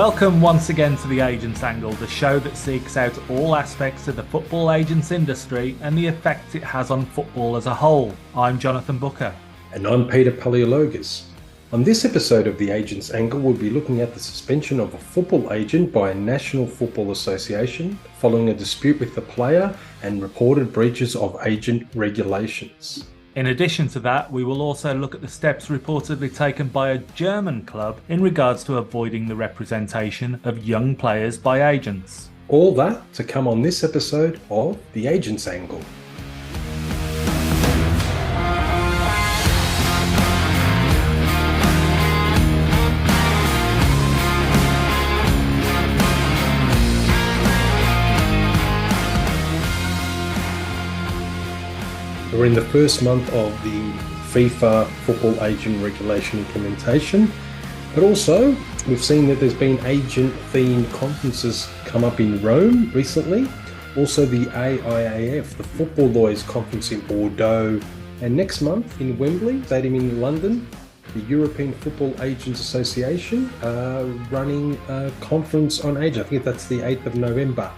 Welcome once again to The Agents Angle, the show that seeks out all aspects of the football agents industry and the effect it has on football as a whole. I'm Jonathan Booker. And I'm Peter Paleologus. On this episode of The Agents Angle, we'll be looking at the suspension of a football agent by a National Football Association following a dispute with the player and reported breaches of agent regulations. In addition to that, we will also look at the steps reportedly taken by a German club in regards to avoiding the representation of young players by agents. All that to come on this episode of The Agents Angle. We're in the first month of the FIFA football agent regulation implementation, but also we've seen that there's been agent-themed conferences come up in Rome recently. Also the AIAF, the Football Lawyers Conference in Bordeaux, and next month in Wembley Stadium in London, the European Football Agents Association are running a conference on agents. I think that's the 8th of November.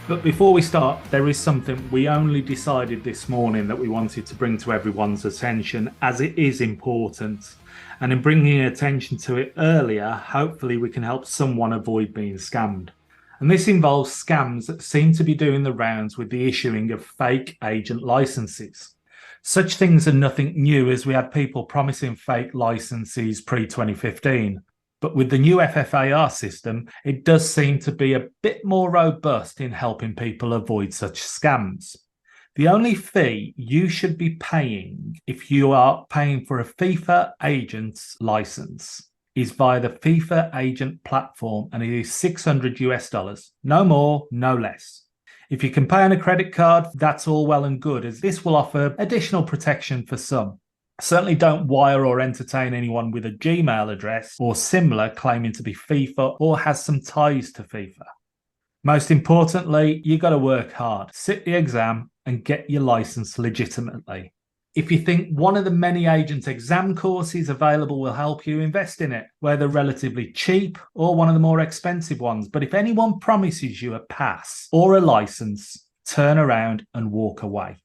But before we start, there is something we only decided this morning that we wanted to bring to everyone's attention, as it is important. And in bringing attention to it earlier, hopefully we can help someone avoid being scammed. And this involves scams that seem to be doing the rounds with the issuing of fake agent licenses. Such things are nothing new, as we had people promising fake licenses pre-2015. But with the new FFAR system, it does seem to be a bit more robust in helping people avoid such scams. The only fee you should be paying if you are paying for a FIFA agent's license is via the FIFA agent platform, and it is $600. No more, no less. If you can pay on a credit card, that's all well and good, as this will offer additional protection for some. Certainly don't wire or entertain anyone with a Gmail address or similar claiming to be FIFA or has some ties to FIFA. Most importantly, you got to work hard, sit the exam and get your license legitimately. If you think one of the many agent exam courses available will help you, invest in it, whether relatively cheap or one of the more expensive ones. But if anyone promises you a pass or a license, turn around and walk away.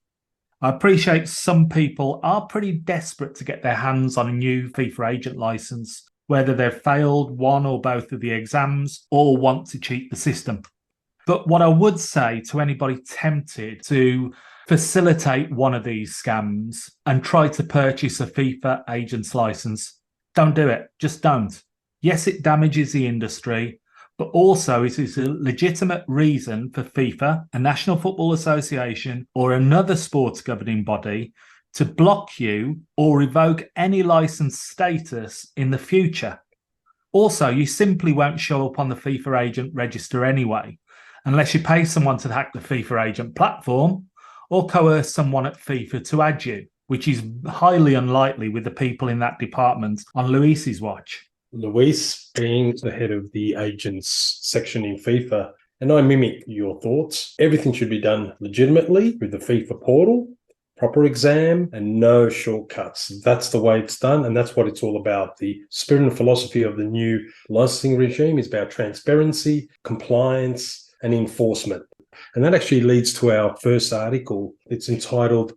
I appreciate some people are pretty desperate to get their hands on a new FIFA agent license, whether they've failed one or both of the exams or want to cheat the system. But what I would say to anybody tempted to facilitate one of these scams and try to purchase a FIFA agent's license, don't do it. Just don't. Yes, it damages the industry, but also it is a legitimate reason for FIFA, a National Football Association, or another sports governing body to block you or revoke any license status in the future. Also, you simply won't show up on the FIFA agent register anyway, unless you pay someone to hack the FIFA agent platform or coerce someone at FIFA to add you, which is highly unlikely with the people in that department on Luis's watch. Luis being the head of the agents section in FIFA, and I mimic your thoughts. Everything should be done legitimately through the FIFA portal, proper exam, and no shortcuts. That's the way it's done, and that's what it's all about. The spirit and philosophy of the new licensing regime is about transparency, compliance, and enforcement. And that actually leads to our first article. It's entitled,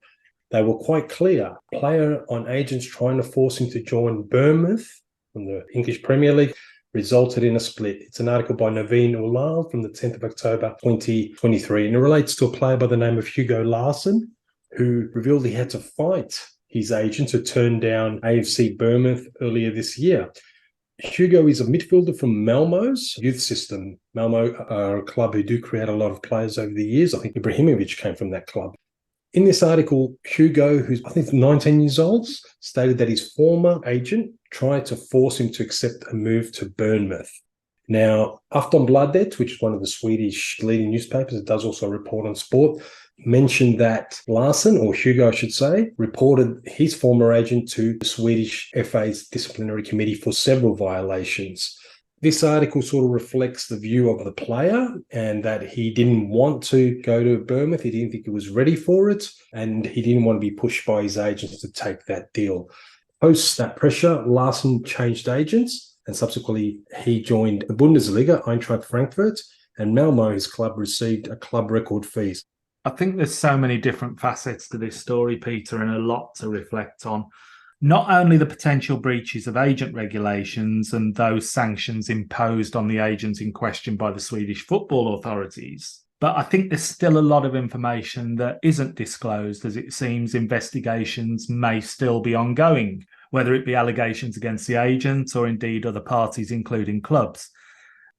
"They were quite clear. Player on agents trying to force him to join Bournemouth from the English Premier League resulted in a split." It's an article by Naveen Ulal from the 10th of October 2023, and it relates to a player by the name of Hugo Larsson, who revealed he had to fight his agent to turn down AFC Bournemouth earlier this year. Hugo is a midfielder from Malmo's youth system. Malmo are a club who do create a lot of players over the years. I think Ibrahimovic came from that club. In this article, Hugo, who's I think 19 years old, stated that his former agent tried to force him to accept a move to Bournemouth. Now, Aftonbladet, which is one of the Swedish leading newspapers, it does also report on sport, mentioned that Larsson, or Hugo I should say, reported his former agent to the Swedish FA's disciplinary committee for several violations. This article sort of reflects the view of the player, and that he didn't want to go to Bournemouth. He didn't think he was ready for it, and he didn't want to be pushed by his agents to take that deal. Post that pressure, Larsson changed agents and subsequently he joined the Bundesliga, Eintracht Frankfurt, and Malmo, his club, received a club record fees. I think there's so many different facets to this story, Peter, and a lot to reflect on. Not only the potential breaches of agent regulations and those sanctions imposed on the agents in question by the Swedish football authorities, but I think there's still a lot of information that isn't disclosed, as it seems investigations may still be ongoing, whether it be allegations against the agent or indeed other parties, including clubs.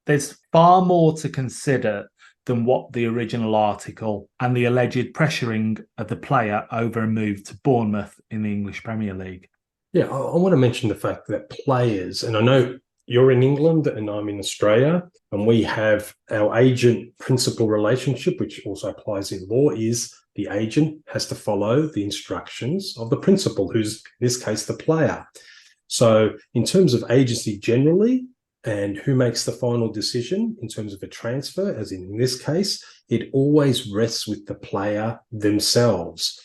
There's far more to consider than what the original article and the alleged pressuring of the player over a move to Bournemouth in the English Premier League. Yeah, I want to mention the fact that players, and I know you're in England and I'm in Australia, and we have our agent-principal relationship, which also applies in law, is the agent has to follow the instructions of the principal, who's in this case the player. So in terms of agency generally, and who makes the final decision in terms of a transfer, as in this case, it always rests with the player themselves.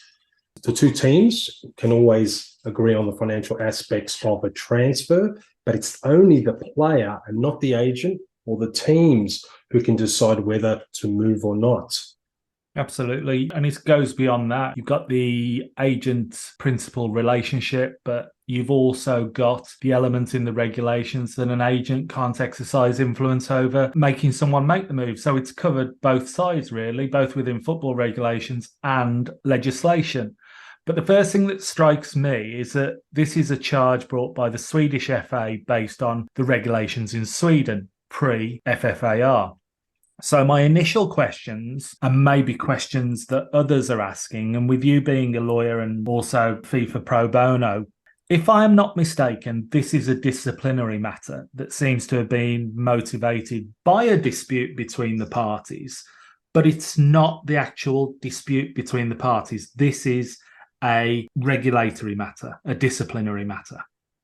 The two teams can always agree on the financial aspects of a transfer, but it's only the player and not the agent or the teams who can decide whether to move or not. Absolutely. And it goes beyond that. You've got the agent-principal relationship, but you've also got the element in the regulations that an agent can't exercise influence over making someone make the move. So it's covered both sides, really, both within football regulations and legislation. But the first thing that strikes me is that this is a charge brought by the Swedish FA based on the regulations in Sweden, pre-FFAR. So my initial questions, and maybe questions that others are asking, and with you being a lawyer and also FIFA pro bono, if I am not mistaken, this is a disciplinary matter that seems to have been motivated by a dispute between the parties, but it's not the actual dispute between the parties. This is a regulatory matter, a disciplinary matter.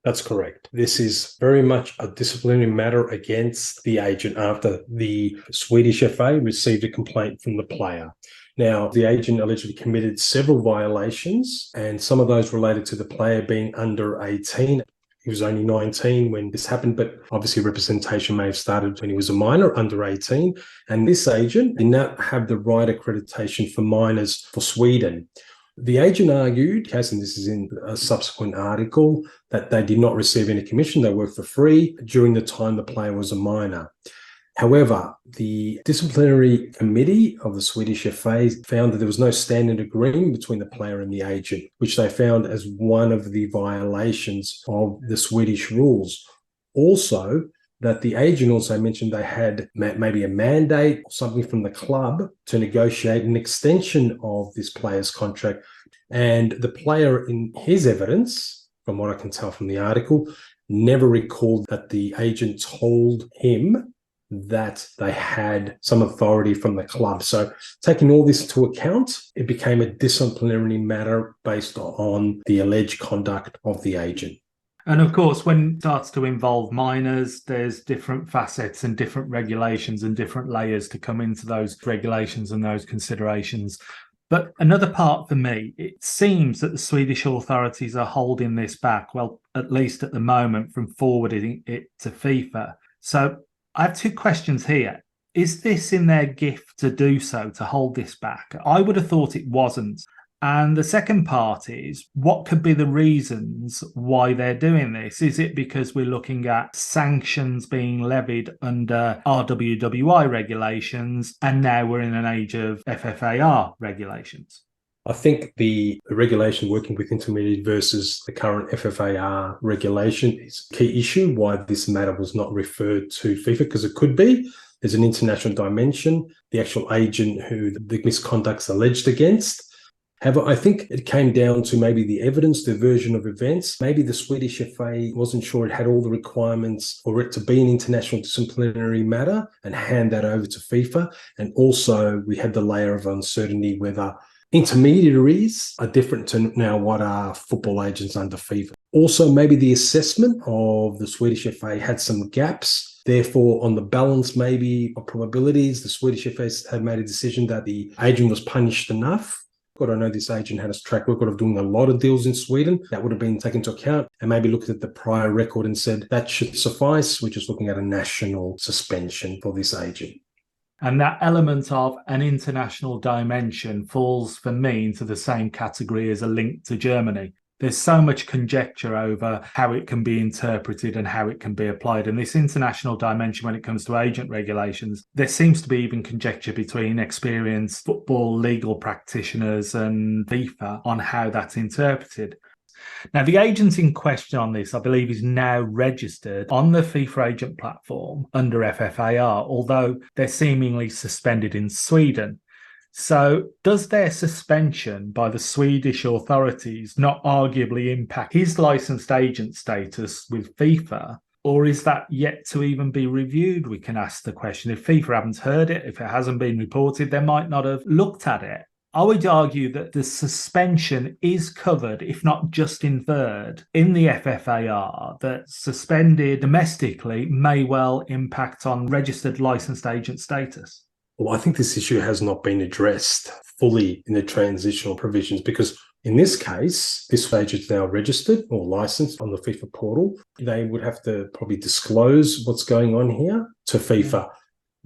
That's correct. This is very much a disciplinary matter against the agent after the Swedish FA received a complaint from the player. Now, the agent allegedly committed several violations, and some of those related to the player being under 18. He was only 19 when this happened, but obviously representation may have started when he was a minor, under 18. And this agent did not have the right accreditation for minors for Sweden. The agent argued, and this is in a subsequent article, that they did not receive any commission. They worked for free during the time the player was a minor. However, the disciplinary committee of the Swedish FA found that there was no standard agreement between the player and the agent, which they found as one of the violations of the Swedish rules. Also, that the agent also mentioned they had maybe a mandate or something from the club to negotiate an extension of this player's contract. And the player, in his evidence, from what I can tell from the article, never recalled that the agent told him that they had some authority from the club. So taking all this into account, it became a disciplinary matter based on the alleged conduct of the agent. And of course, when it starts to involve minors, there's different facets and different regulations and different layers to come into those regulations and those considerations. But another part for me, it seems that the Swedish authorities are holding this back, well, at least at the moment, from forwarding it to FIFA. So I have two questions here. Is this in their gift to do so, to hold this back? I would have thought it wasn't. And the second part is, what could be the reasons why they're doing this? Is it because we're looking at sanctions being levied under RWWI regulations, and now we're in an age of FFAR regulations? I think the regulation working with intermediate versus the current FFAR regulation is a key issue why this matter was not referred to FIFA, because it could be. There's an international dimension, the actual agent who the misconduct's alleged against. However, I think it came down to maybe the evidence, the version of events. Maybe the Swedish FA wasn't sure it had all the requirements for it to be an international disciplinary matter and hand that over to FIFA. And also we had the layer of uncertainty whether intermediaries are different to now what are football agents under FIFA. Also, maybe the assessment of the Swedish FA had some gaps. Therefore, on the balance maybe of probabilities, the Swedish FA had made a decision that the agent was punished enough. I know this agent had a track record of doing a lot of deals in Sweden. That would have been taken into account, and maybe looked at the prior record and said that should suffice. We're just looking at a national suspension for this agent. And that element of an international dimension falls for me into the same category as a link to Germany. There's so much conjecture over how it can be interpreted and how it can be applied. And this international dimension, when it comes to agent regulations, there seems to be even conjecture between experienced football legal practitioners and FIFA on how that's interpreted. Now, the agent in question on this, I believe, is now registered on the FIFA agent platform under FFAR, although they're seemingly suspended in Sweden. So does their suspension by the Swedish authorities not arguably impact his licensed agent status with FIFA? Or is that yet to even be reviewed? We can ask the question. If FIFA haven't heard it, if it hasn't been reported, they might not have looked at it. I would argue that the suspension is covered, if not just inferred, in the FFAR, that suspended domestically may well impact on registered licensed agent status. Well, I think this issue has not been addressed fully in the transitional provisions, because in this case, this agent is now registered or licensed on the FIFA portal. They would have to probably disclose what's going on here to FIFA.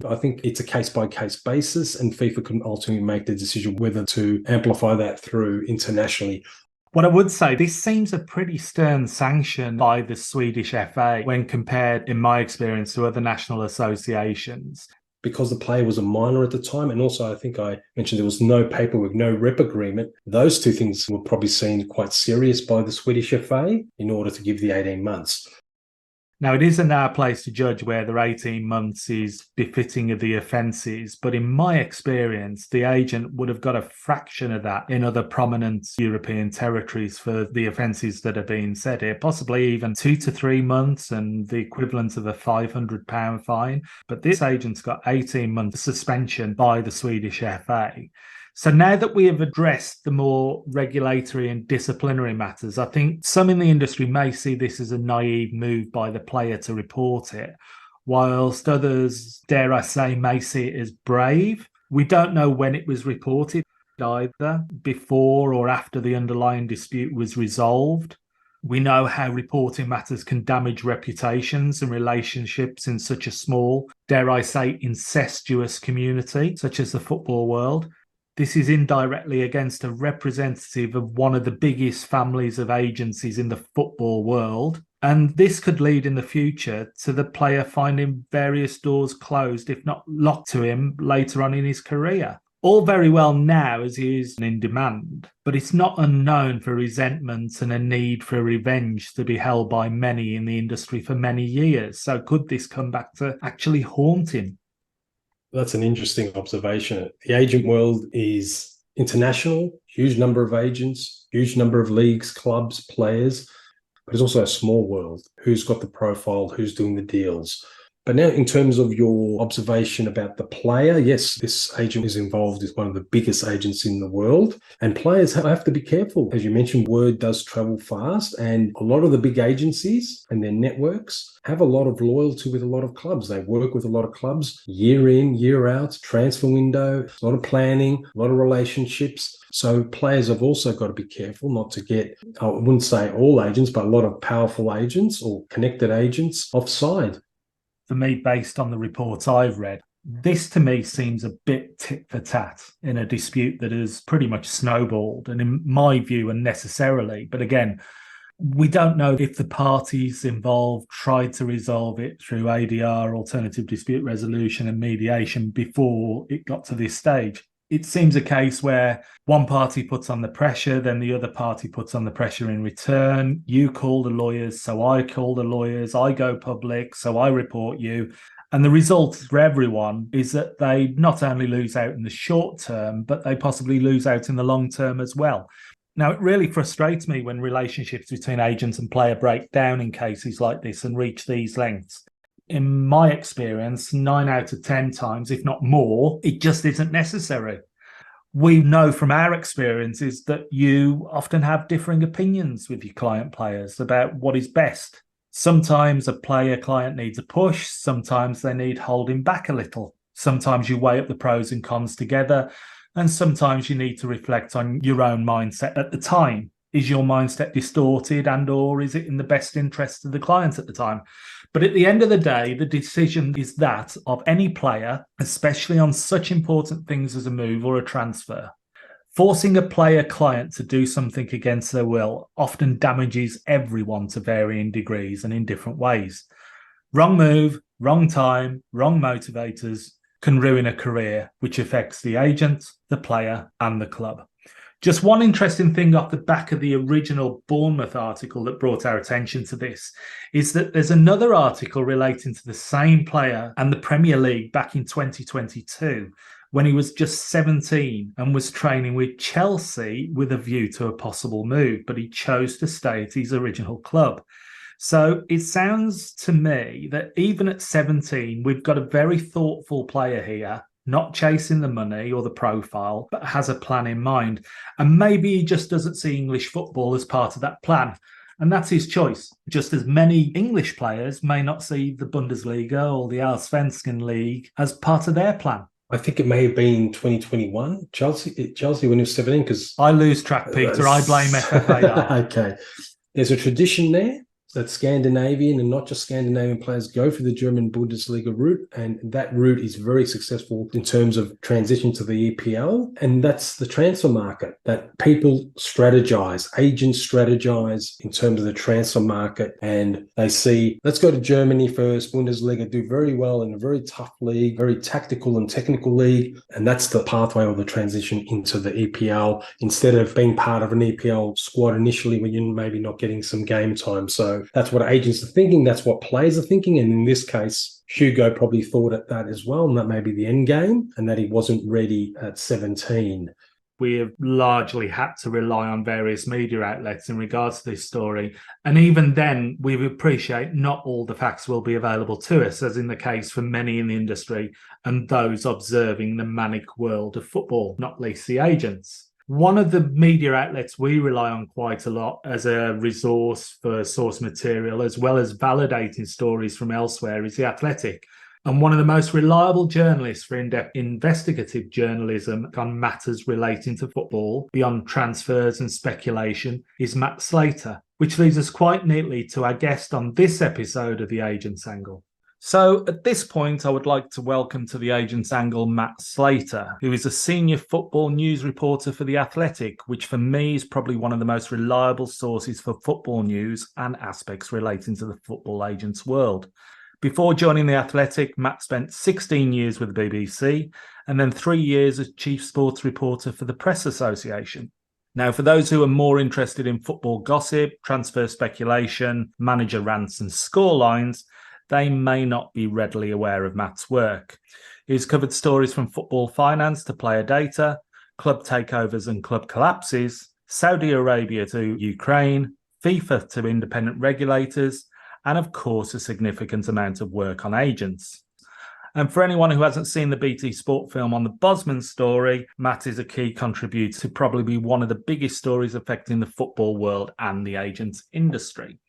I think it's a case-by-case basis, and FIFA can ultimately make the decision whether to amplify that through internationally. What I would say, this seems a pretty stern sanction by the Swedish FA when compared, in my experience, to other national associations. Because the player was a minor at the time, and also I think I mentioned there was no paperwork, no rep agreement. Those two things were probably seen quite serious by the Swedish FA in order to give the 18 months. Now, it isn't our place to judge whether 18 months is befitting of the offences, but in my experience, the agent would have got a fraction of that in other prominent European territories for the offences that are being said here, possibly even 2 to 3 months and the equivalent of a £500 fine. But this agent's got 18 months suspension by the Swedish FA. So now that we have addressed the more regulatory and disciplinary matters, I think some in the industry may see this as a naive move by the player to report it, whilst others, dare I say, may see it as brave. We don't know when it was reported either, before or after the underlying dispute was resolved. We know how reporting matters can damage reputations and relationships in such a small, dare I say, incestuous community, such as the football world. This is indirectly against a representative of one of the biggest families of agencies in the football world. And this could lead in the future to the player finding various doors closed, if not locked to him, later on in his career. All very well now as he is in demand, but it's not unknown for resentment and a need for revenge to be held by many in the industry for many years. So could this come back to actually haunt him? That's an interesting observation. The agent world is international, huge number of agents, huge number of leagues, clubs, players, but it's also a small world. Who's got the profile, who's doing the deals? But now in terms of your observation about the player, yes, this agent is involved with one of the biggest agents in the world, and players have to be careful. As you mentioned, word does travel fast, and a lot of the big agencies and their networks have a lot of loyalty with a lot of clubs. They work with a lot of clubs year in, year out, transfer window, a lot of planning, a lot of relationships. So players have also got to be careful not to get, I wouldn't say all agents, but a lot of powerful agents or connected agents offside. For me, based on the reports I've read, this to me seems a bit tit for tat in a dispute that has pretty much snowballed, and in my view, unnecessarily. But again, we don't know if the parties involved tried to resolve it through ADR, alternative dispute resolution, and mediation before it got to this stage. It seems a case where one party puts on the pressure, then the other party puts on the pressure in return. You call the lawyers, so I call the lawyers. I go public, so I report you. And the result for everyone is that they not only lose out in the short term, but they possibly lose out in the long term as well. Now, it really frustrates me when relationships between agent and player break down in cases like this and reach these lengths. In my experience, 9 out of 10 times, if not more, it just isn't necessary. We know from our experiences that you often have differing opinions with your client players about what is best. Sometimes a player-client needs a push. Sometimes they need holding back a little. Sometimes you weigh up the pros and cons together. And sometimes you need to reflect on your own mindset at the time. Is your mindset distorted, and or is it in the best interest of the client at the time? But at the end of the day, the decision is that of any player, especially on such important things as a move or a transfer. Forcing a player client to do something against their will often damages everyone to varying degrees and in different ways. Wrong move, wrong time, wrong motivators can ruin a career, which affects the agent, the player, and the club. Just one interesting thing off the back of the original Bournemouth article that brought our attention to this is that there's another article relating to the same player and the Premier League back in 2022 when he was just 17 and was training with Chelsea with a view to a possible move, but he chose to stay at his original club. So it sounds to me that even at 17, we've got a very thoughtful player here, not chasing the money or the profile, but has a plan in mind. And maybe he just doesn't see English football as part of that plan. And that's his choice. Just as many English players may not see the Bundesliga or the Allsvenskan League as part of their plan. I think it may have been 2021, Chelsea when he was 17, because... I lose track, Peter. I blame FFAR. Okay. There's a tradition there that Scandinavian and not just Scandinavian players go for the German Bundesliga route, and that route is very successful in terms of transition to the EPL, and that's the transfer market, that people strategize, agents strategize in terms of the transfer market, and they see, let's go to Germany first, Bundesliga, do very well in a very tough league, very tactical and technical league, and that's the pathway or the transition into the EPL, instead of being part of an EPL squad initially when you're maybe not getting some game time. So that's what agents are thinking. That's what players are thinking. And in this case, Hugo probably thought at that as well, and that may be the end game, and that he wasn't ready at 17. We have largely had to rely on various media outlets in regards to this story. And even then, we appreciate not all the facts will be available to us, as in the case for many in the industry and those observing the manic world of football, not least the agents. One of the media outlets we rely on quite a lot as a resource for source material, as well as validating stories from elsewhere, is The Athletic. And one of the most reliable journalists for in-depth investigative journalism on matters relating to football, beyond transfers and speculation, is Matt Slater, which leads us quite neatly to our guest on this episode of The Agent's Angle. So at this point, I would like to welcome to the Agent's Angle Matt Slater, who is a senior football news reporter for The Athletic, which for me is probably one of the most reliable sources for football news and aspects relating to the football agents world. Before joining The Athletic, Matt spent 16 years with the BBC and then 3 years as chief sports reporter for the Press Association. Now, for those who are more interested in football gossip, transfer speculation, manager rants and scorelines, they may not be readily aware of Matt's work. He's covered stories from football finance to player data, club takeovers and club collapses, Saudi Arabia to Ukraine, FIFA to independent regulators, and of course a significant amount of work on agents. And for anyone who hasn't seen the BT Sport film on the Bosman story, Matt is a key contributor to probably be one of the biggest stories affecting the football world and the agents industry.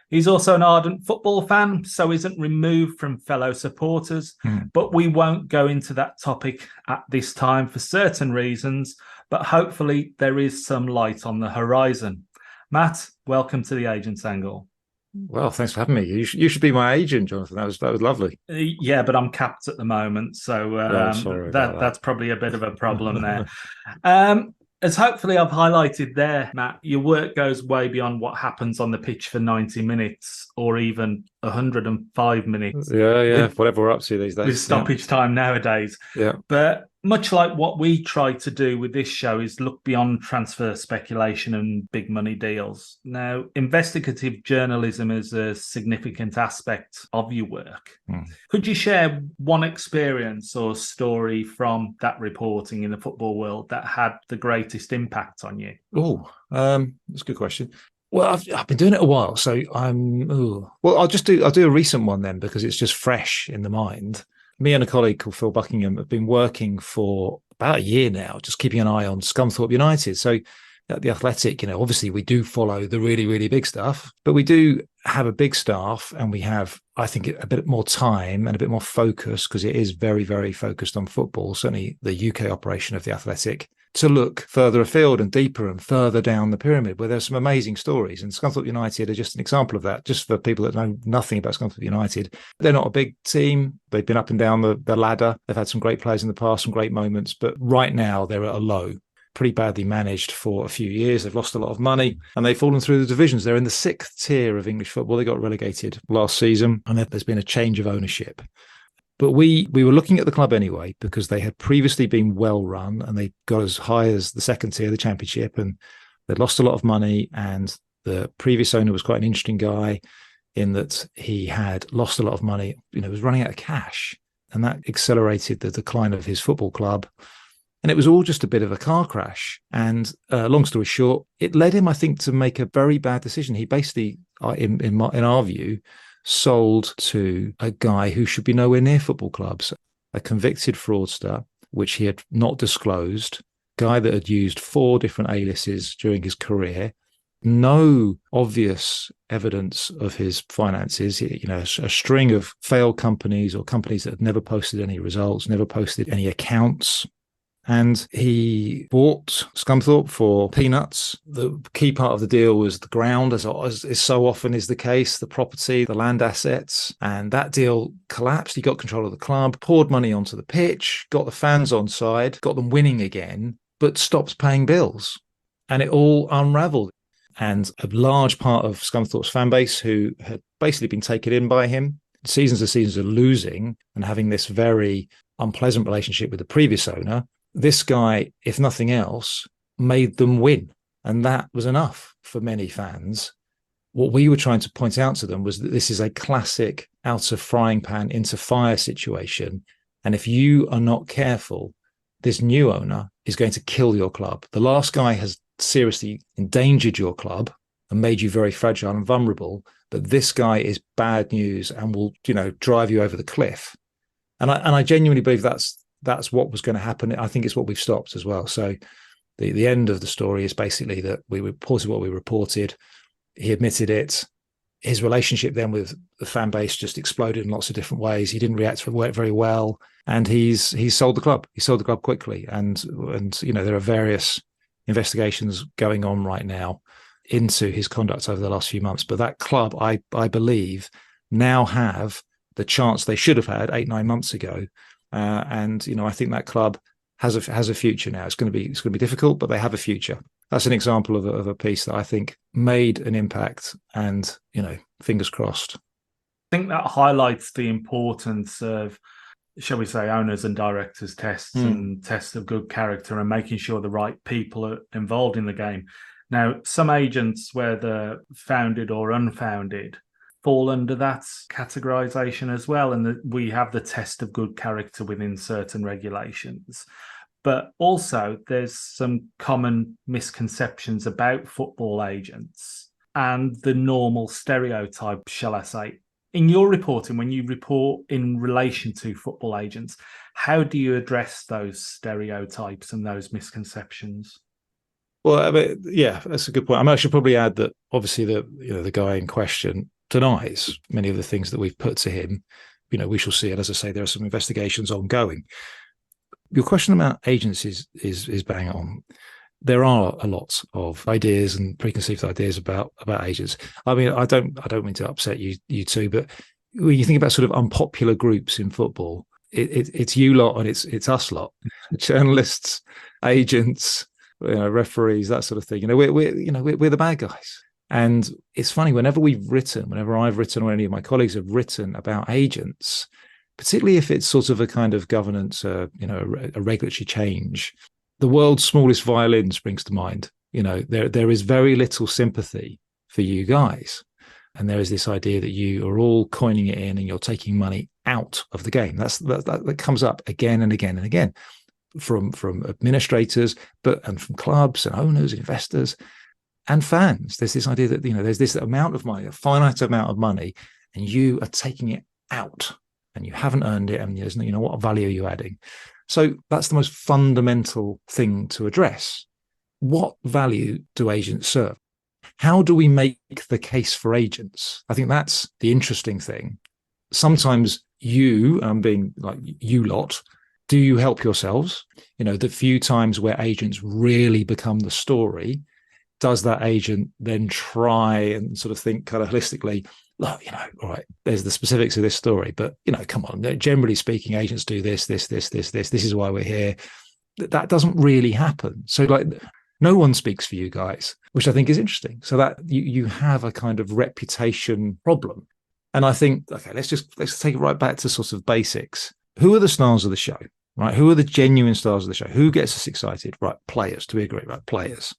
He's also an ardent football fan, so isn't removed from fellow supporters, but we won't go into that topic at this time for certain reasons, but hopefully there is some light on the horizon. Matt, welcome to the Agent's Angle. Well, thanks for having me. You should be my agent, Jonathan. That was lovely. Yeah, but I'm capped at the moment, so that's probably a bit of a problem there. As hopefully I've highlighted there, Matt, your work goes way beyond what happens on the pitch for 90 minutes or even 105 minutes. Yeah, whatever we're up to these days. With stoppage time nowadays. Yeah. But much like what we try to do with this show is look beyond transfer speculation and big money deals. Now, investigative journalism is a significant aspect of your work. Could you share one experience or story from that reporting in the football world that had the greatest impact on you? That's a good question. Well, I've been doing it a while, so I'll do a recent one then because it's just fresh in the mind. Me and a colleague called Phil Buckingham have been working for about a year now, just keeping an eye on Scunthorpe United. So at The Athletic, obviously we do follow the really, really big stuff, but we do have a big staff and we have, I think, a bit more time and a bit more focus, because it is very, very focused on football, certainly the UK operation of The Athletic, to look further afield and deeper and further down the pyramid, where there's some amazing stories. And Scunthorpe United are just an example of that. Just for people that know nothing about Scunthorpe United, they're not a big team. They've been up and down the ladder. They've had some great players in the past, some great moments, but right now they're at a low. Pretty badly managed for a few years. They've lost a lot of money and they've fallen through the divisions. They're in the 6th tier of English football. They got relegated last season and there's been a change of ownership. But we were looking at the club anyway, because they had previously been well run and they got as high as the 2nd tier, the Championship, and they'd lost a lot of money. And the previous owner was quite an interesting guy in that he had lost a lot of money, was running out of cash, and that accelerated the decline of his football club. And it was all just a bit of a car crash. And long story short, it led him, I think, to make a very bad decision. He basically, in our view, sold to a guy who should be nowhere near football clubs, a convicted fraudster, which he had not disclosed, guy that had used 4 different aliases during his career, no obvious evidence of his finances, a string of failed companies or companies that had never posted any results, never posted any accounts. And he bought Scunthorpe for peanuts. The key part of the deal was the ground, as is so often is the case, the property, the land assets. And that deal collapsed. He got control of the club, poured money onto the pitch, got the fans on side, got them winning again, but stopped paying bills. And it all unraveled. And a large part of Scunthorpe's fan base, who had basically been taken in by him, seasons and seasons of losing and having this very unpleasant relationship with the previous owner, this guy, if nothing else, made them win. And that was enough for many fans. What we were trying to point out to them was that this is a classic out of frying pan into fire situation. And if you are not careful, this new owner is going to kill your club. The last guy has seriously endangered your club and made you very fragile and vulnerable. But this guy is bad news and will, drive you over the cliff. And I genuinely believe that's what was going to happen. I think it's what we've stopped as well. So the end of the story is basically that we reported what we reported. He admitted it. His relationship then with the fan base just exploded in lots of different ways. He didn't react very well, and he's sold the club. He sold the club quickly, and there are various investigations going on right now into his conduct over the last few months. But that club, I believe, now have the chance they should have had 8-9 months ago. And I think that club has a future now. It's going to be difficult, but they have a future. That's an example of a piece that I think made an impact, and fingers crossed. I think that highlights the importance of, shall we say, owners and directors tests and tests of good character, and making sure the right people are involved in the game. Now, some agents, whether founded or unfounded, fall under that categorization as well, and we have the test of good character within certain regulations. But also there's some common misconceptions about football agents and the normal stereotype, shall I say. In your reporting, when you report in relation to football agents, how do you address those stereotypes and those misconceptions? Well, that's a good point. I should probably add that obviously the guy in question denies many of the things that we've put to him. We shall see. And as I say, there are some investigations ongoing. Your question about agents is bang on. There are a lot of ideas and preconceived ideas about agents. I don't mean to upset you two, but when you think about sort of unpopular groups in football, it's you lot and it's us lot, journalists, agents, referees, that sort of thing. We're the bad guys. And it's funny, whenever I've written or any of my colleagues have written about agents, particularly if it's sort of a kind of governance, a regulatory change, the world's smallest violin springs to mind. There is very little sympathy for you guys. And there is this idea that you are all coining it in and you're taking money out of the game. That comes up again and again and again from administrators, and from clubs and owners, investors, and fans. There's this idea that, there's this amount of money, a finite amount of money, and you are taking it out and you haven't earned it. And there's what value are you adding? So that's the most fundamental thing to address. What value do agents serve? How do we make the case for agents? I think that's the interesting thing. Sometimes you, I'm being like you lot, do you help yourselves? The few times where agents really become the story, does that agent then try and sort of think kind of holistically, look, all right, there's the specifics of this story, but, come on, generally speaking, agents do this. This is why we're here. That doesn't really happen. So like no one speaks for you guys, which I think is interesting. So that you have a kind of reputation problem. And I think, okay, let's take it right back to sort of basics. Who are the stars of the show, right? Who are the genuine stars of the show? Who gets us excited? Right, players, do we agree? Right, players.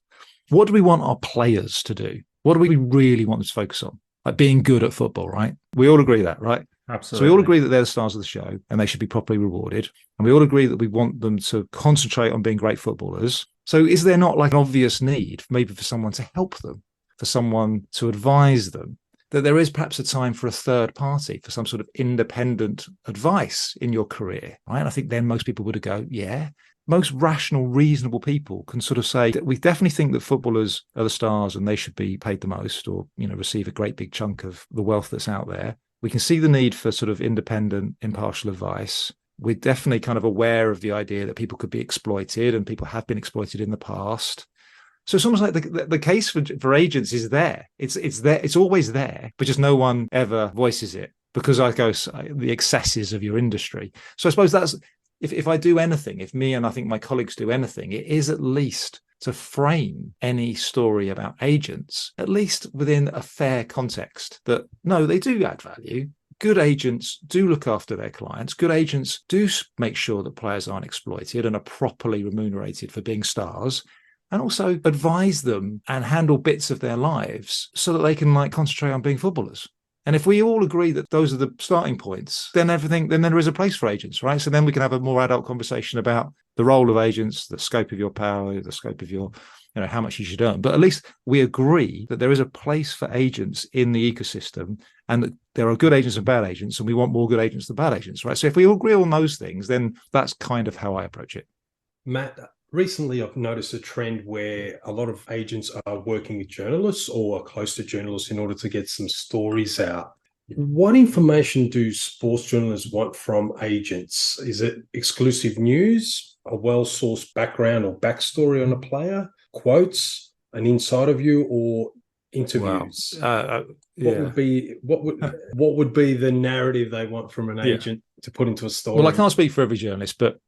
What do we want our players to do? What do we really want them to focus on? Like being good at football, right? We all agree that, right? Absolutely. So we all agree that they're the stars of the show and they should be properly rewarded. And we all agree that we want them to concentrate on being great footballers. So is there not like an obvious need maybe for someone to help them, for someone to advise them, that there is perhaps a time for a third party, for some sort of independent advice in your career, right? And I think then most people would go, yeah. Most rational, reasonable people can sort of say that we definitely think that footballers are the stars and they should be paid the most or, receive a great big chunk of the wealth that's out there. We can see the need for sort of independent, impartial advice. We're definitely kind of aware of the idea that people could be exploited and people have been exploited in the past. So it's almost like the case for agents is there. It's there. It's always there, but just no one ever voices it because I go the excesses of your industry. So I suppose that's, if I do anything, if me and I think my colleagues do anything, it is at least to frame any story about agents, at least within a fair context that, no, they do add value. Good agents do look after their clients. Good agents do make sure that players aren't exploited and are properly remunerated for being stars, and also advise them and handle bits of their lives so that they can concentrate on being footballers. And if we all agree that those are the starting points, then there is a place for agents, right? So then we can have a more adult conversation about the role of agents, the scope of your power, the scope of your, how much you should earn. But at least we agree that there is a place for agents in the ecosystem and that there are good agents and bad agents, and we want more good agents than bad agents, right? So if we all agree on those things, then that's kind of how I approach it. Matt, recently I've noticed a trend where a lot of agents are working with journalists or are close to journalists in order to get some stories out. What information do sports journalists want from agents? Is it exclusive news, a well-sourced background or backstory on a player, quotes, an insider view, or interviews? Wow. What would be the narrative they want from an agent to put into a story? Well, I can't speak for every journalist, but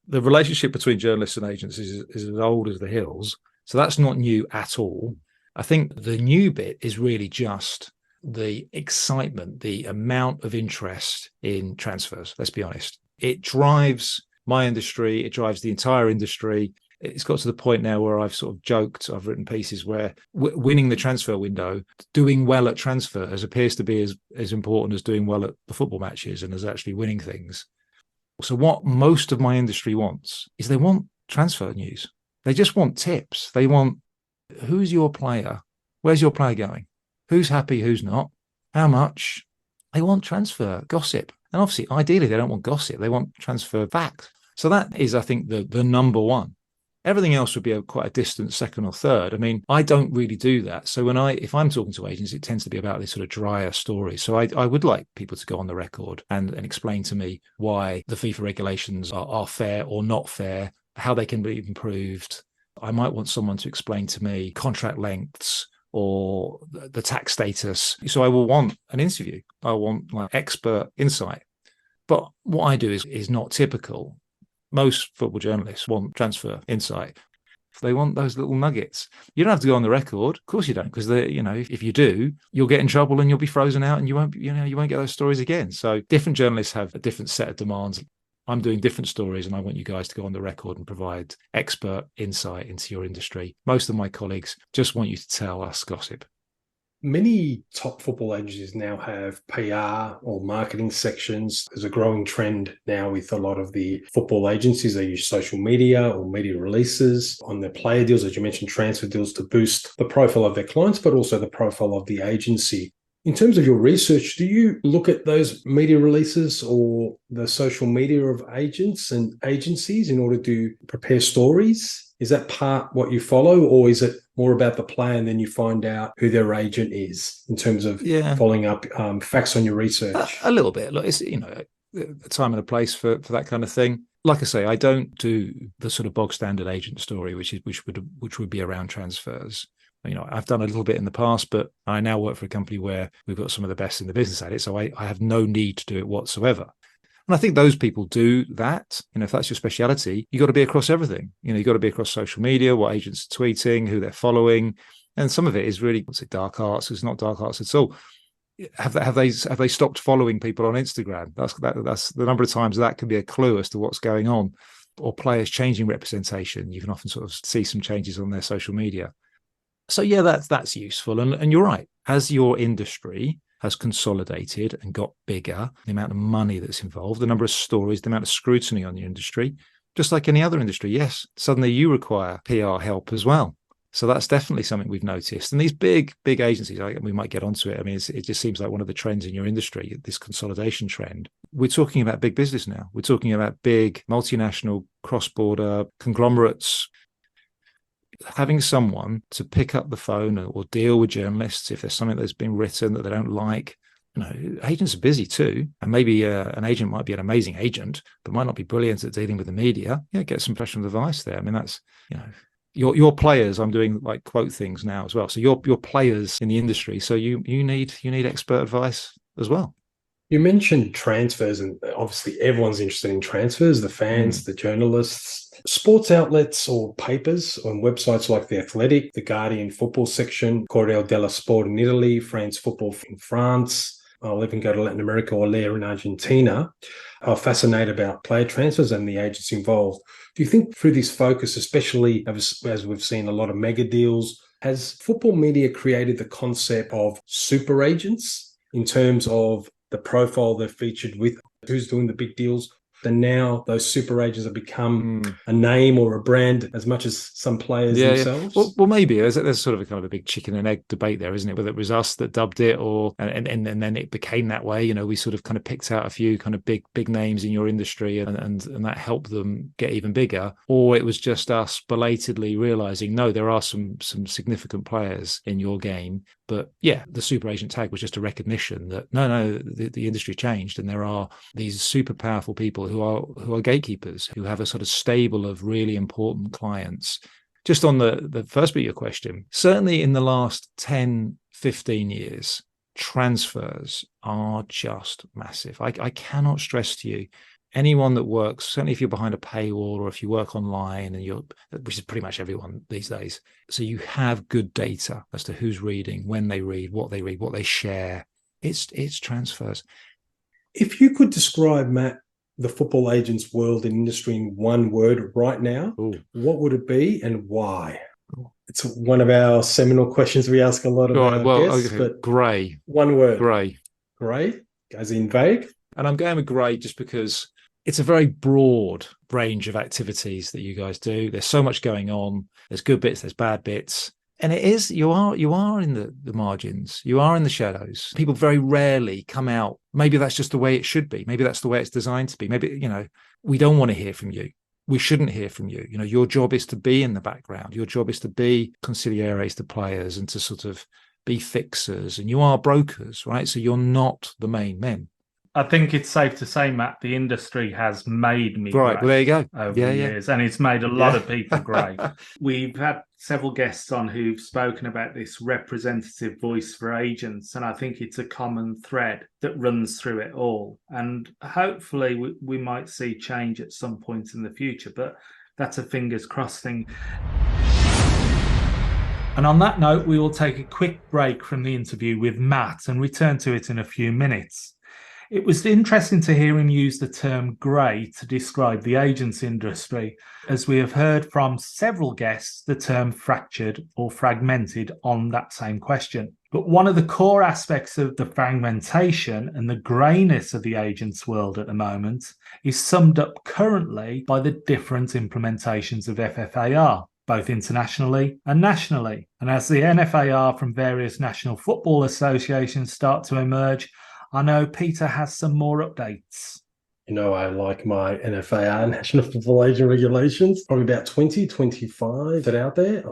the relationship between journalists and agents is as old as the hills. So that's not new at all. I think the new bit is really just the excitement, the amount of interest in transfers. Let's be honest. It drives my industry. It drives the entire industry. It's got to the point now where I've sort of joked, I've written pieces where winning the transfer window, doing well at transfers appears to be as important as doing well at the football matches and as actually winning things. So what most of my industry wants is they want transfer news. They just want tips. They want, who's your player? Where's your player going? Who's happy? Who's not? How much? They want transfer gossip. And obviously, ideally, they don't want gossip. They want transfer facts. So that is, I think, the number one. Everything else would be quite a distant second or third. I mean, I don't really do that. So if I'm talking to agents, it tends to be about this sort of drier story. So I would like people to go on the record and explain to me why the FIFA regulations are fair or not fair, how they can be improved. I might want someone to explain to me contract lengths or the tax status. So I will want an interview. I want expert insight. But what I do is not typical. Most football journalists want transfer insight. They want those little nuggets. You don't have to go on the record. Of course you don't, because if you do, you'll get in trouble and you'll be frozen out and you won't get those stories again. So different journalists have a different set of demands. I'm doing different stories and I want you guys to go on the record and provide expert insight into your industry. Most of my colleagues just want you to tell us gossip. Many top football agencies now have PR or marketing sections. There's a growing trend now with a lot of the football agencies. They use social media or media releases on their player deals, as you mentioned, transfer deals to boost the profile of their clients, but also the profile of the agency. In terms of your research, do you look at those media releases or the social media of agents and agencies in order to prepare stories? Is that part what you follow, or is it more about the player, and then you find out who their agent is in terms of following up facts on your research? A little bit. Look, it's, you know, a time and a place for that kind of thing. Like I say, I don't do the sort of bog standard agent story, which would be around transfers. You know, I've done a little bit in the past, but I now work for a company where we've got some of the best in the business at it. So I have no need to do it whatsoever. And I think those people do that. You know, if that's your speciality, you got to be across everything. You know, you got to be across social media, what agents are tweeting, who they're following. And some of it is really, what's it, dark arts. It's not dark arts at all. Have they stopped following people on Instagram? That's the number of times that can be a clue as to what's going on. Or players changing representation. You can often sort of see some changes on their social media. So yeah, that's useful. And you're right. As your industry has consolidated and got bigger, the amount of money that's involved, the number of stories, the amount of scrutiny on your industry, just like any other industry, yes, suddenly you require PR help as well. So that's definitely something we've noticed. And these big agencies, we might get onto it. I mean, it just seems like one of the trends in your industry, this consolidation trend. We're talking about big business now. We're talking about big multinational cross-border conglomerates. Having someone to pick up the phone or deal with journalists if there's something that's been written that they don't like. You know, agents are busy too, and maybe an agent might be an amazing agent, but might not be brilliant at dealing with the media. Yeah, get some professional advice there. I mean, that's, you know, your players. I'm doing like quote things now as well. So your players in the industry. So you need expert advice as well. You mentioned transfers, and obviously everyone's interested in transfers, the fans, the journalists. Sports outlets or papers on websites like The Athletic, The Guardian football section, Corriere dello Sport in Italy, France Football in France, I'll even go to Latin America or Lea in Argentina, are fascinated about player transfers and the agents involved. Do you think through this focus, especially as we've seen a lot of mega deals, has football media created the concept of super agents in terms of the profile they're featured with, who's doing the big deals? And now those super agents have become a name or a brand as much as some players themselves. Well, maybe there's sort of a kind of a big chicken and egg debate there, isn't it? Whether it was us that dubbed it, or and then it became that way. You know, we sort of kind of picked out a few kind of big names in your industry, and that helped them get even bigger. Or it was just us belatedly realizing, no, there are some significant players in your game. But yeah, the super agent tag was just a recognition that no, the industry changed, and there are these super powerful people who are gatekeepers, who have a sort of stable of really important clients. Just on the first bit of your question, certainly in the last 10, 15 years, transfers are just massive. I cannot stress to you, anyone that works, certainly if you're behind a paywall or if you work online, which is pretty much everyone these days. So you have good data as to who's reading, when they read, what they share. It's transfers. If you could describe, Matt, the football agents world and industry in one word right now, what would it be and why? It's one of our seminal questions we ask a lot of our guests. Okay. But grey. One word. Grey. Grey, as in vague? And I'm going with grey just because it's a very broad range of activities that you guys do. There's so much going on. There's good bits, there's bad bits. And it is, you are in the margins. You are in the shadows. People very rarely come out. Maybe that's just the way it should be. Maybe that's the way it's designed to be. Maybe, we don't want to hear from you. We shouldn't hear from you. Your job is to be in the background. Your job is to be consiglieres to players and to sort of be fixers. And you are brokers, right? So you're not the main men. I think it's safe to say, Matt, the industry has made me right. Well, there you go. Over the years, and it's made a lot of people grey. We've had several guests on who've spoken about this representative voice for agents, and I think it's a common thread that runs through it all. And hopefully we might see change at some point in the future, but that's a fingers crossed thing. And on that note, we will take a quick break from the interview with Matt and return to it in a few minutes. It was interesting to hear him use the term grey to describe the agents industry, as we have heard from several guests the term fractured or fragmented on that same question. But one of the core aspects of the fragmentation and the greyness of the agents world at the moment is summed up currently by the different implementations of FFAR, both internationally and nationally. And as the NFAR from various national football associations start to emerge, I know Peter has some more updates. I like my NFAR, National Football Agent Regulations, probably about 20, 25 that out there.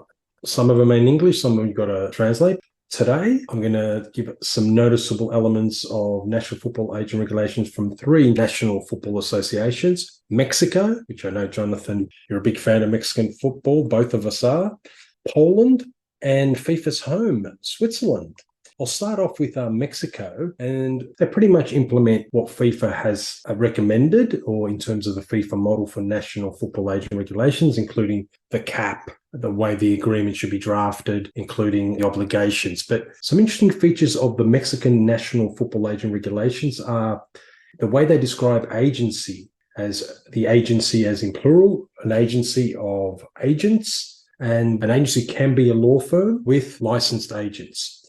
Some of them are in English, some of them you've got to translate. Today, I'm going to give some noticeable elements of national football age and regulations from 3 national football associations. Mexico, which I know, Jonathan, you're a big fan of Mexican football. Both of us are. Poland, and FIFA's home, Switzerland. I'll start off with Mexico, and they pretty much implement what FIFA has recommended, or in terms of the FIFA model for national football age and regulations, including the cap, the way the agreement should be drafted, including the obligations. But some interesting features of the Mexican national football age and regulations are the way they describe agency, as the agency as in plural, an agency of agents, and an agency can be a law firm with licensed agents.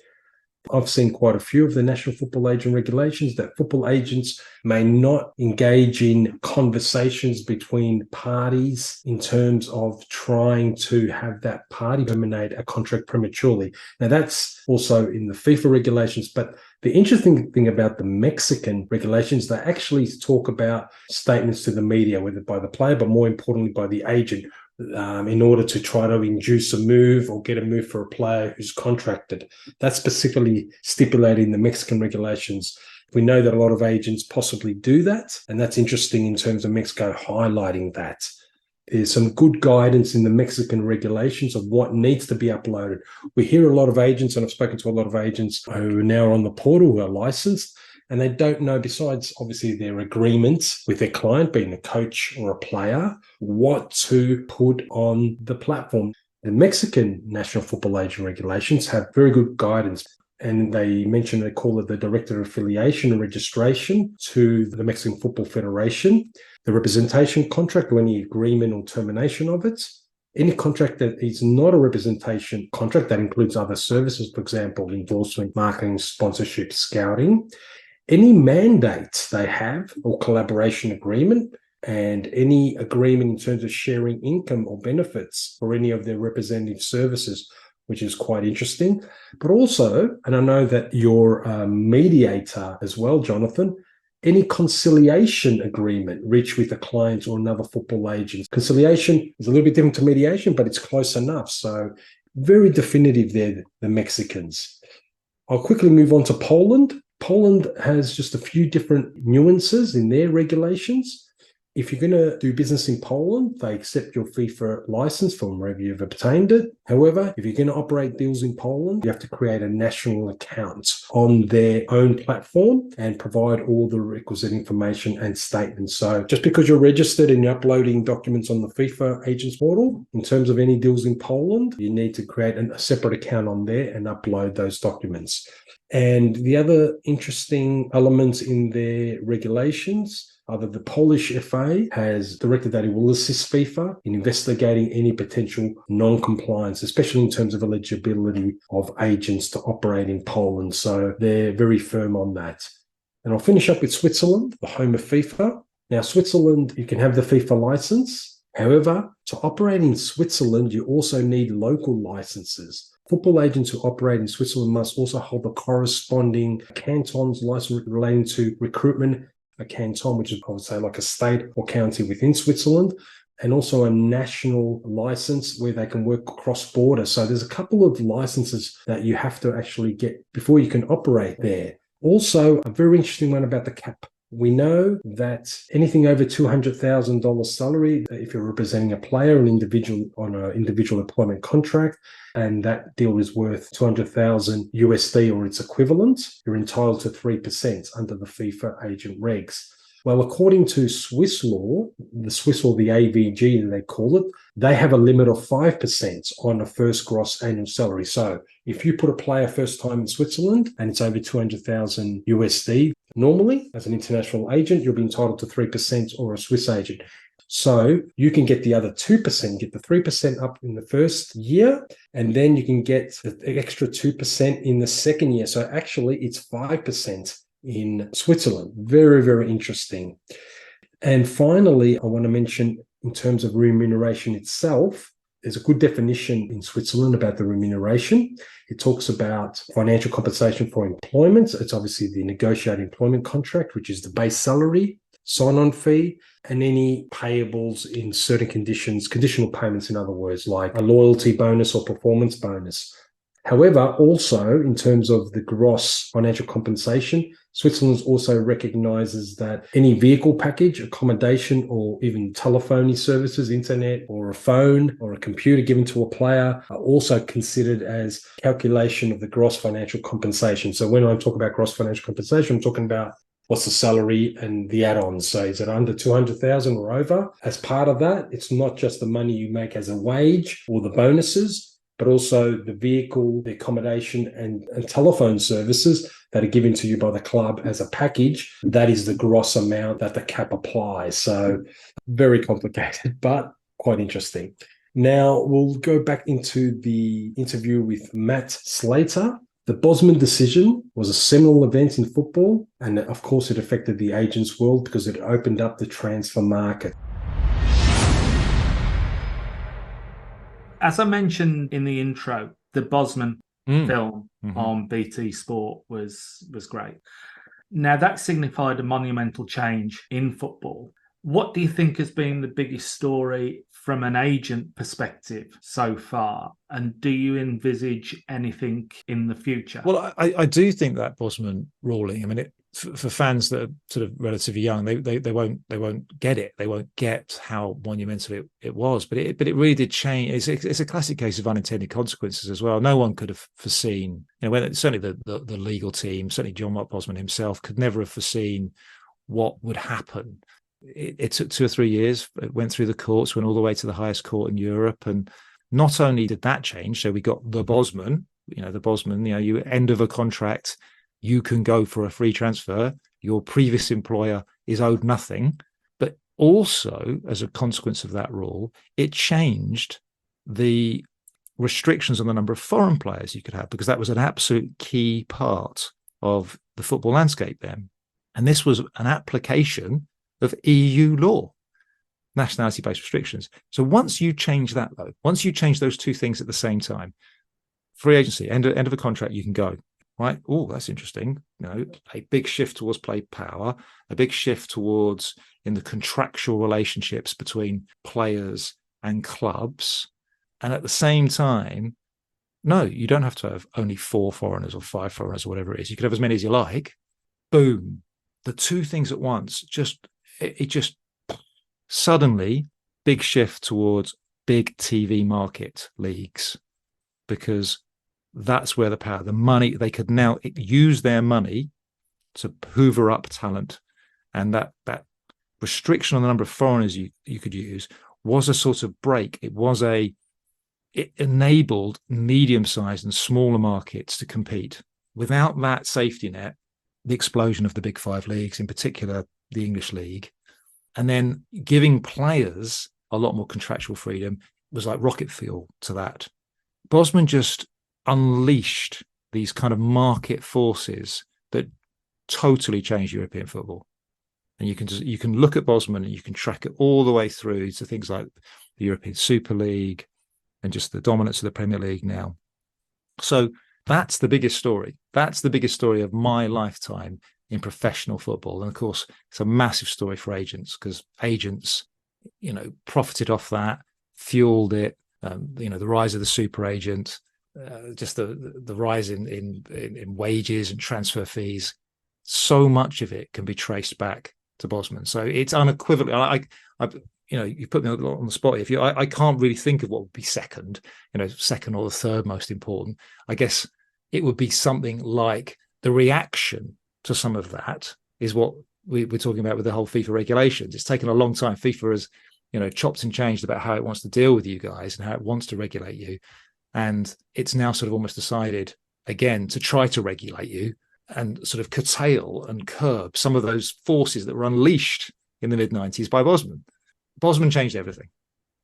I've seen quite a few of the national football age and regulations that football agents may not engage in conversations between parties in terms of trying to have that party terminate a contract prematurely. Now, that's also in the FIFA regulations, but the interesting thing about the Mexican regulations, they actually talk about statements to the media, whether by the player, but more importantly by the agent, in order to try to induce a move or get a move for a player who's contracted. That's specifically stipulated in the Mexican regulations. We know that a lot of agents possibly do that, and that's interesting in terms of Mexico highlighting that. There's some good guidance in the Mexican regulations of what needs to be uploaded. We hear a lot of agents, and I've spoken to a lot of agents who are now on the portal who are licensed, and they don't know, besides obviously their agreements with their client, being a coach or a player, what to put on the platform. The Mexican national football age and regulations have very good guidance. And they mention, they call it the Director of Affiliation and Registration to the Mexican Football Federation, the representation contract or any agreement or termination of it. Any contract that is not a representation contract, that includes other services, for example, endorsement, marketing, sponsorship, scouting. Any mandates they have or collaboration agreement, and any agreement in terms of sharing income or benefits for any of their representative services, which is quite interesting. But also, and I know that you're a mediator as well, Jonathan, any conciliation agreement reached with a client or another football agent. Conciliation is a little bit different to mediation, but it's close enough. So very definitive there, the Mexicans. I'll quickly move on to Poland. Poland has just a few different nuances in their regulations. If you're going to do business in Poland, they accept your FIFA license from wherever you've obtained it. However, if you're going to operate deals in Poland, you have to create a national account on their own platform and provide all the requisite information and statements. So just because you're registered and you're uploading documents on the FIFA agents portal, in terms of any deals in Poland, you need to create a separate account on there and upload those documents. And the other interesting elements in their regulations are that the Polish FA has directed that it will assist FIFA in investigating any potential non-compliance, especially in terms of eligibility of agents to operate in Poland. So they're very firm on that. And I'll finish up with Switzerland, the home of FIFA. Now, Switzerland, you can have the FIFA license. However, to operate in Switzerland, you also need local licenses. Football agents who operate in Switzerland must also hold the corresponding canton's license relating to recruitment, a canton, which is, I would say, like a state or county within Switzerland, and also a national license where they can work cross-border. So there's a couple of licenses that you have to actually get before you can operate there. Also, a very interesting one about the cap. We know that anything over $200,000 salary, if you're representing a player, an individual on an individual employment contract, and that deal is worth 200,000 USD or its equivalent, you're entitled to 3% under the FIFA agent regs. Well, according to Swiss law, the AVG, they call it, they have a limit of 5% on a first gross annual salary. So if you put a player first time in Switzerland and it's over 200,000 USD, normally as an international agent, you'll be entitled to 3% or a Swiss agent. So you can get the other 2%, get the 3% up in the first year, and then you can get the extra 2% in the second year. So actually it's 5% in Switzerland. Very, very interesting. And finally, I want to mention in terms of remuneration itself, there's a good definition in Switzerland about the remuneration. It talks about financial compensation for employment. It's obviously the negotiated employment contract, which is the base salary. sign-on fee, and any payables in certain conditions, conditional payments, in other words, like a loyalty bonus or performance bonus. However, also in terms of the gross financial compensation, Switzerland also recognises that any vehicle package, accommodation, or even telephony services, internet, or a phone or a computer given to a player are also considered as calculation of the gross financial compensation. So when I talk about gross financial compensation, I'm talking about what's the salary and the add-ons. So is it under 200,000 or over? As part of that, it's not just the money you make as a wage or the bonuses, but also the vehicle, the accommodation, and telephone services that are given to you by the club as a package. That is the gross amount that the cap applies. So very complicated, but quite interesting. Now we'll go back into the interview with Matt Slater. The Bosman decision was a seminal event in football, and of course it affected the agents' world because it opened up the transfer market. As I mentioned in the intro, the Bosman film on BT Sport was great. Now, that signified a monumental change in football. What do you think has been the biggest story from an agent perspective so far? And do you envisage anything in the future? Well, I do think that Bosman ruling, I mean, for fans that are sort of relatively young, they won't get it. They won't get how monumental it was. But it really did change. It's a classic case of unintended consequences as well. No one could have foreseen, certainly the legal team, certainly John Mark Bosman himself, could never have foreseen what would happen. It took 2 or 3 years. It went through the courts, went all the way to the highest court in Europe, and not only did that change, so we got the Bosman. You end of a contract, you can go for a free transfer. Your previous employer is owed nothing. But also, as a consequence of that rule, it changed the restrictions on the number of foreign players you could have, because that was an absolute key part of the football landscape then. And this was an application of EU law, nationality-based restrictions. So once you change that, though, once you change those two things at the same time, free agency, end of a contract, you can go. Right? Oh, that's interesting. A big shift towards play power, a big shift towards in the contractual relationships between players and clubs. And at the same time, no, you don't have to have only 4 foreigners or 5 foreigners or whatever it is. You could have as many as you like. Boom. The two things at once, it just suddenly big shift towards big TV market leagues, because that's where the power, the money, they could now use their money to hoover up talent. And that restriction on the number of foreigners you could use was a sort of break. It enabled medium-sized and smaller markets to compete. Without that safety net, the explosion of the big 5 leagues, in particular the English league, and then giving players a lot more contractual freedom was like rocket fuel to that. Bosman just unleashed these kind of market forces that totally changed European football. And you can look at Bosman and you can track it all the way through to things like the European Super League and just the dominance of the Premier League now. So that's the biggest story. That's the biggest story of my lifetime in professional football. And of course, it's a massive story for agents, because agents, profited off that, fueled it. The rise of the super agent, just the rise in wages and transfer fees. So much of it can be traced back to Bosman. So it's unequivocal. You put me on the spot. I can't really think of what would be second or the third most important. I guess it would be something like the reaction to some of that is what we're talking about with the whole FIFA regulations. It's taken a long time. FIFA has, chopped and changed about how it wants to deal with you guys and how it wants to regulate you. And it's now sort of almost decided again to try to regulate you and sort of curtail and curb some of those forces that were unleashed in the mid-90s by Bosman. Bosman changed everything.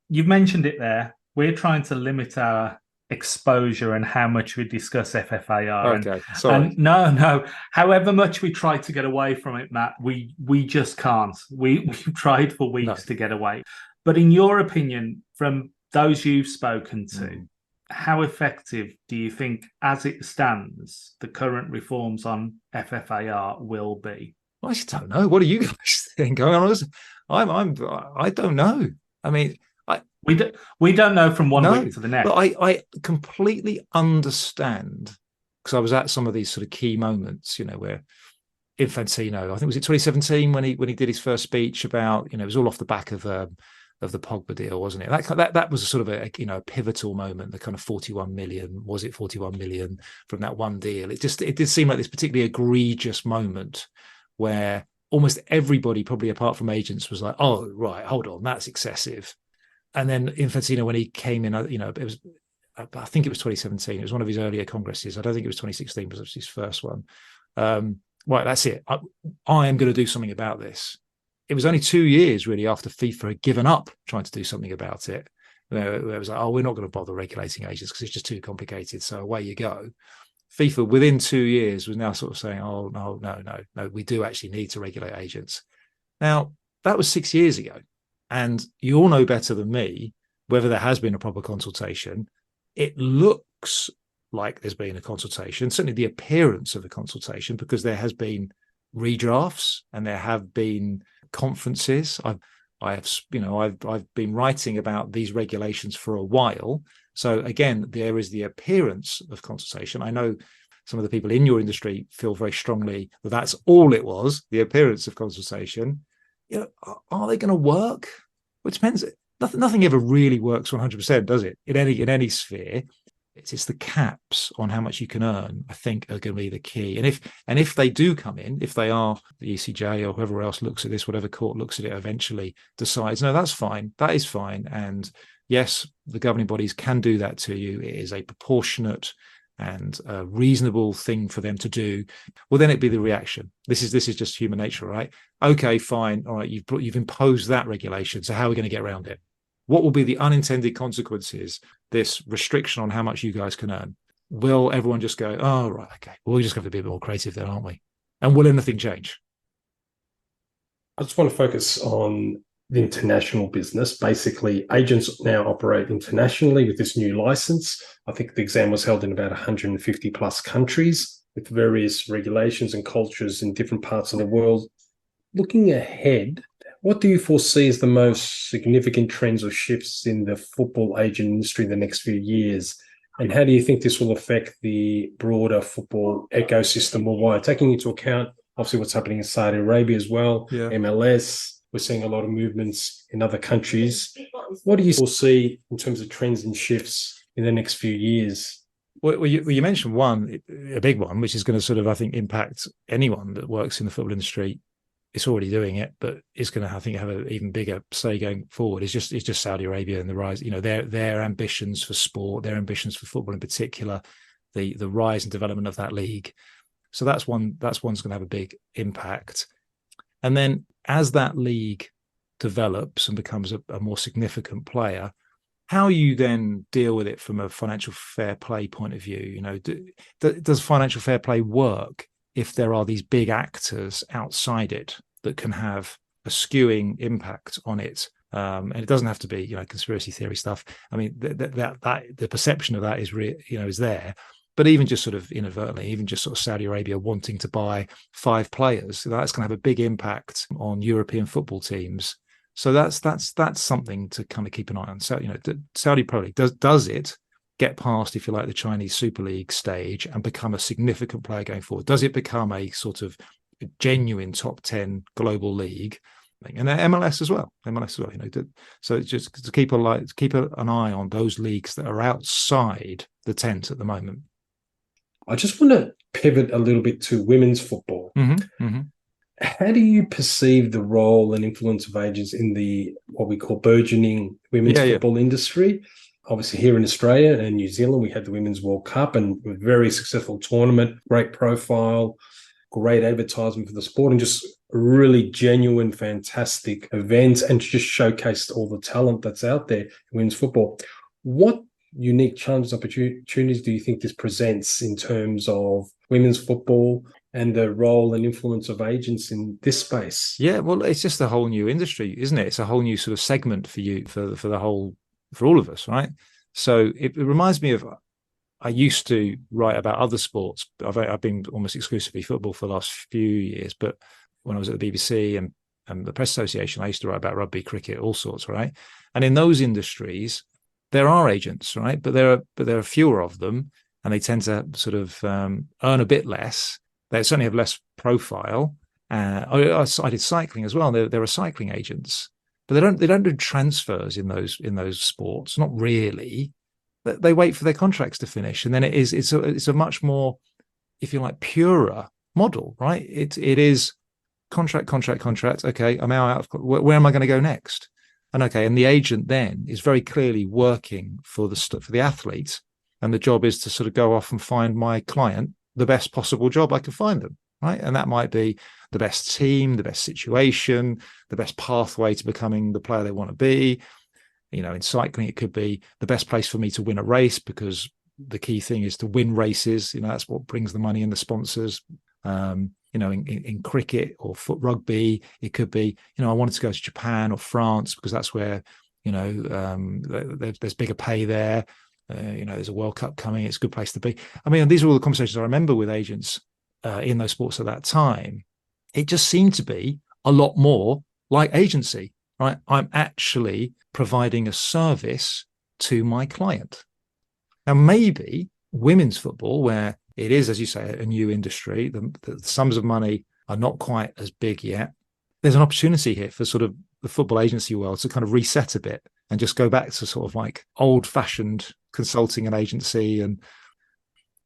You've mentioned it there. We're trying to limit our exposure and how much we discuss FFAR. Okay, sorry. And no. However much we try to get away from it, Matt, we just can't. We've tried for weeks to get away. But in your opinion, from those you've spoken to, how effective do you think, as it stands, the current reforms on FFAR will be? I just don't know. What do you guys think? I don't know. I mean, we don't know from one no, week to the next. but I completely understand, because I was at some of these sort of key moments, where Infantino, I think, was it 2017 when he did his first speech about, it was all off the back of the Pogba deal, wasn't it? That was a sort of a pivotal moment. The kind of 41 million, was it 41 million from that one deal? It did seem like this particularly egregious moment where almost everybody, probably apart from agents, was like, oh right, hold on, that's excessive. And then Infantino, when he came in, it was, I think it was 2017. It was one of his earlier congresses. I don't think it was 2016 because it was his first one. Right, that's it. I am going to do something about this. It was only 2 years really after FIFA had given up trying to do something about it. It was like, oh, we're not going to bother regulating agents because it's just too complicated. So away you go. FIFA within 2 years was now sort of saying, oh, no, we do actually need to regulate agents. Now, that was 6 years ago. And you all know better than me whether there has been a proper consultation. It looks like there's been a consultation, certainly the appearance of a consultation, because there has been redrafts and there have been conferences. I've been writing about these regulations for a while. So again, there is the appearance of consultation. I know some of the people in your industry feel very strongly that that's all it was, the appearance of consultation. Are they going to work? Well, it depends. Nothing ever really works 100%, does it? In any sphere, it's the caps on how much you can earn, I think, are going to be the key. And if they do come in, if they are, the ECJ or whoever else looks at this, whatever court looks at it, eventually decides, no, that's fine, that is fine. And yes, the governing bodies can do that to you. It is a proportionate and a reasonable thing for them to do. Well, then it'd be the reaction. This is just human nature, right? Okay, fine. All right, you've imposed that regulation. So how are we going to get around it? What will be the unintended consequences, this restriction on how much you guys can earn? Will everyone just go, oh, right, okay, well, we just have to be a bit more creative then, aren't we? And will anything change? I just want to focus on the international business. Basically, agents now operate internationally with this new license. I think the exam was held in about 150 plus countries with various regulations and cultures in different parts of the world. Looking ahead, what do you foresee as the most significant trends or shifts in the football agent industry in the next few years? And how do you think this will affect the broader football ecosystem worldwide, taking into account, obviously, what's happening in Saudi Arabia as well, MLS? We're seeing a lot of movements in other countries. What do you foresee in terms of trends and shifts in the next few years? Well, you mentioned one, a big one, which is going to sort of, I think, impact anyone that works in the football industry. It's already doing it, but it's going to, I think, have an even bigger say going forward. It's just Saudi Arabia and the rise, their ambitions for sport, their ambitions for football in particular, the rise and development of that league. So that's one's going to have a big impact. And then as that league develops and becomes a more significant player, how you then deal with it from a financial fair play point of view, does financial fair play work if there are these big actors outside it that can have a skewing impact on it? And it doesn't have to be, conspiracy theory stuff. I mean, that the perception of that is there. But even just sort of inadvertently, even just sort of Saudi Arabia wanting to buy 5 players, that's going to have a big impact on European football teams. So that's something to kind of keep an eye on. So, Saudi Pro League, does it get past, if you like, the Chinese Super League stage and become a significant player going forward? Does it become a sort of genuine top 10 global league? And MLS as well. So just to keep an eye on those leagues that are outside the tent at the moment. I just want to pivot a little bit to women's football. Mm-hmm, mm-hmm. How do you perceive the role and influence of agents in the what we call burgeoning women's football industry? Obviously, here in Australia and New Zealand, we had the Women's World Cup and a very successful tournament, great profile, great advertisement for the sport, and just a really genuine, fantastic event, and just showcased all the talent that's out there in women's football. What unique challenges, opportunities do you think this presents in terms of women's football and the role and influence of agents in this space? Yeah, well, it's just a whole new industry, isn't it? It's a whole new sort of segment for you, for all of us, right? So it reminds me of, I used to write about other sports. I've been almost exclusively football for the last few years, but when I was at the BBC and the Press Association, I used to write about rugby, cricket, all sorts, right? And in those industries, there are agents, right? But there are fewer of them, and they tend to sort of earn a bit less. They certainly have less profile. I did cycling as well. There are cycling agents, but they don't do transfers in those sports. Not really. They wait for their contracts to finish, and then it's a much more, if you like, purer model, right? It is contract. Okay, I'm out. Where am I going to go next? And the agent then is very clearly working for the athlete, and the job is to sort of go off and find my client the best possible job I can find them, right? And that might be the best team, the best situation, the best pathway to becoming the player they want to be. In cycling, it could be the best place for me to win a race, because the key thing is to win races. That's what brings the money and the sponsors. In cricket or foot rugby, it could be, I wanted to go to Japan or France because that's where, there's bigger pay there. There's a World Cup coming. It's a good place to be. These are all the conversations I remember with agents in those sports at that time. It just seemed to be a lot more like agency, right? I'm actually providing a service to my client. Now, maybe women's football, where it is, as you say, a new industry, the sums of money are not quite as big yet. There's an opportunity here for sort of the football agency world to kind of reset a bit and just go back to sort of like old-fashioned consulting and agency. And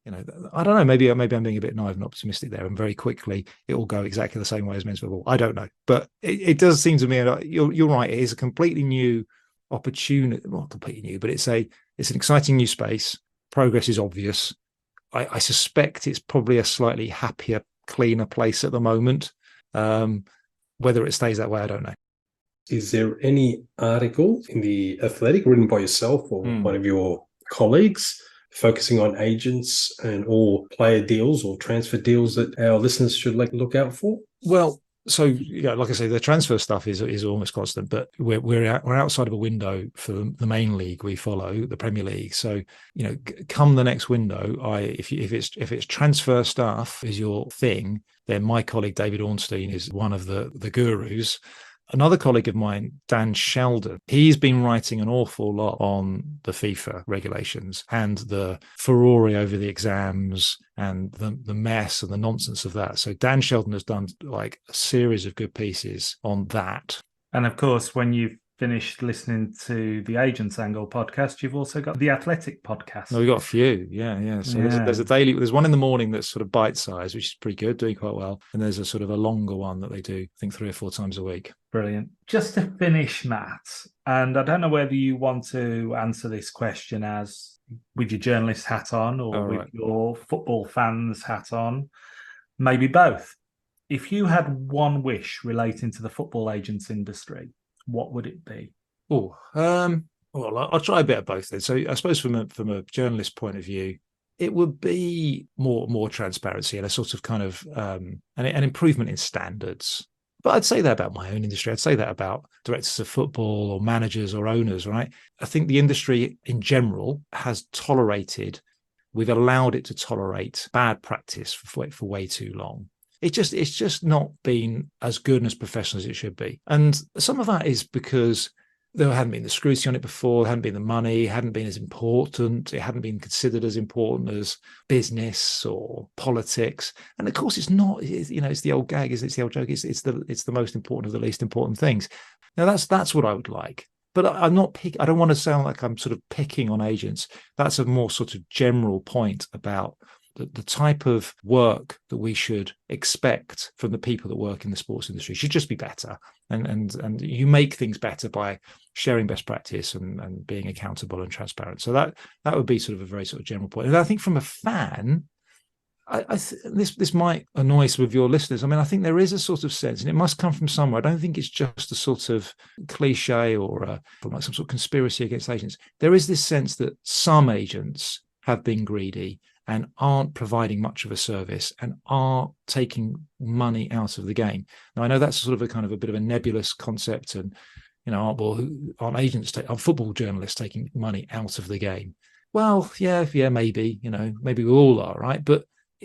I don't know, maybe I'm being a bit naive and optimistic there, and very quickly it will go exactly the same way as men's football. I don't know, but it does seem to me, you're right, it is a completely new opportunity. Not completely new, but it's an exciting new space. Progress is obvious. I suspect it's probably a slightly happier, cleaner place at the moment. Whether it stays that way, I don't know. Is there any article in The Athletic written by yourself or one of your colleagues focusing on agents and all player deals or transfer deals that our listeners should look out for? Well, so like I say, the transfer stuff is almost constant, but we're outside of a window for the main league we follow, the Premier League. So come the next window, if it's transfer stuff is your thing, then my colleague David Ornstein is one of the gurus. Another colleague of mine, Dan Sheldon, he's been writing an awful lot on the FIFA regulations and the furore over the exams and the mess and the nonsense of that. So Dan Sheldon has done like a series of good pieces on that. And of course, when you've finished listening to the Agents Angle podcast, you've also got the Athletic podcast. No, we've got a few. Yeah. So there's one in the morning that's sort of bite-sized, which is pretty good, doing quite well. And there's a sort of a longer one that they do, I think, 3 or 4 times a week. Brilliant. Just to finish, Matt, and I don't know whether you want to answer this question as with your journalist hat on or with your football fans hat on, maybe both. If you had one wish relating to the football agents industry, what would it be? Well, I'll try a bit of both then. So I suppose from a journalist point of view, it would be more transparency and a sort of kind of an improvement in standards. But I'd say that about my own industry. I'd say that about directors of football or managers or owners, right? I think the industry in general has we've allowed it to tolerate bad practice for way too long. It's just not been as good and as professional as it should be. And some of that is because there hadn't been the scrutiny on it before, hadn't been the money, hadn't been as important, it hadn't been considered as important as business or politics. And of course, it's not. It's the old gag, it's the old joke. It's the most important of the least important things. Now that's what I would like. But I'm not I don't want to sound like I'm sort of picking on agents. That's a more sort of general point about the type of work that we should expect from the people that work in the sports industry should just be better. And you make things better by sharing best practice and being accountable and transparent. So that would be sort of a very sort of general point. And I think from a fan, this might annoy some of your listeners. I think there is a sort of sense, and it must come from somewhere. I don't think it's just a sort of cliche or like some sort of conspiracy against agents. There is this sense that some agents have been greedy and aren't providing much of a service and are taking money out of the game. Now, I know that's sort of a bit of a nebulous concept, and aren't agents, are football journalists taking money out of the game? Well, yeah, maybe, maybe we all are, right? But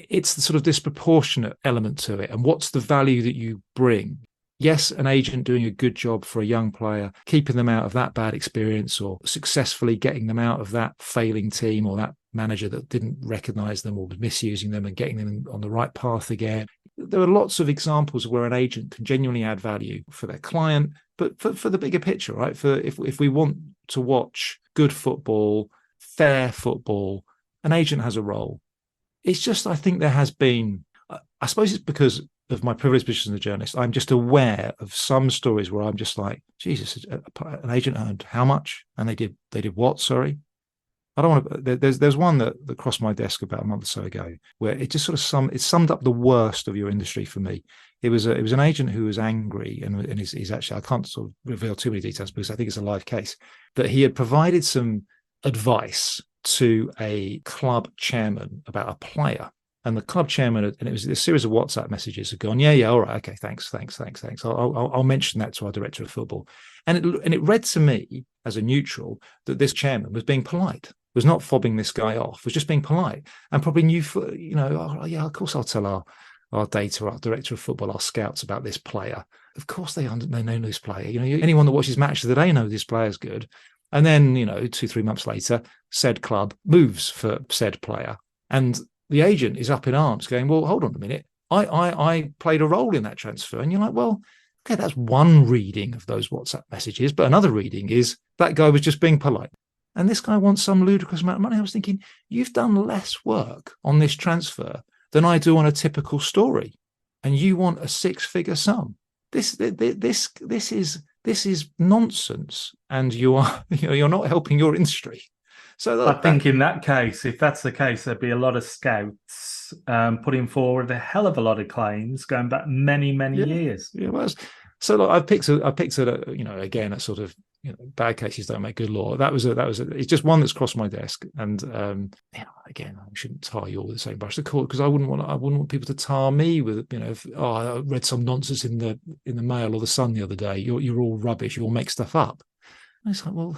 it's the sort of disproportionate element to it. And what's the value that you bring? Yes, an agent doing a good job for a young player, keeping them out of that bad experience or successfully getting them out of that failing team or that manager that didn't recognize them or was misusing them and getting them on the right path again. There are lots of examples where an agent can genuinely add value for their client, but for the bigger picture, right? For if we want to watch good football, fair football, an agent has a role. It's just, I think there has been, I suppose it's because of my privileged position as a journalist, I'm just aware of some stories where I'm just like, Jesus, an agent earned how much? And they did what? Sorry. I don't want to, there's one that crossed my desk about a month or so ago where it just sort of summed up the worst of your industry for me. It was an agent who was angry and he's actually, I can't sort of reveal too many details because I think it's a live case, that he had provided some advice to a club chairman about a player. And the club chairman, and it was a series of WhatsApp messages, had gone, yeah, all right, okay, thanks. I'll mention that to our director of football. And it read to me as a neutral that this chairman was being polite, was not fobbing this guy off, was just being polite, and probably knew, oh, yeah, of course I'll tell our data, our director of football, our scouts about this player. Of course they know this player. Anyone that watches matches today know this player's good. And then, 2-3 months later, said club moves for said player. And the agent is up in arms going, well, hold on a minute. I played a role in that transfer. And you're like, well, okay, that's one reading of those WhatsApp messages. But another reading is that guy was just being polite. And this guy wants some ludicrous amount of money. I was thinking, you've done less work on this transfer than I do on a typical story. And you want a 6-figure sum. This is nonsense. And you're not helping your industry. So I think in that case, if that's the case, there'd be a lot of scouts putting forward a hell of a lot of claims going back many years. Yeah, well, so look, I picked again, a sort of bad cases don't make good law. It's just one that's crossed my desk, and again, I shouldn't tar you all with the same brush to court because I wouldn't want people to tar me with I read some nonsense in the Mail or the Sun the other day. You're all rubbish. You all make stuff up. And it's like, well.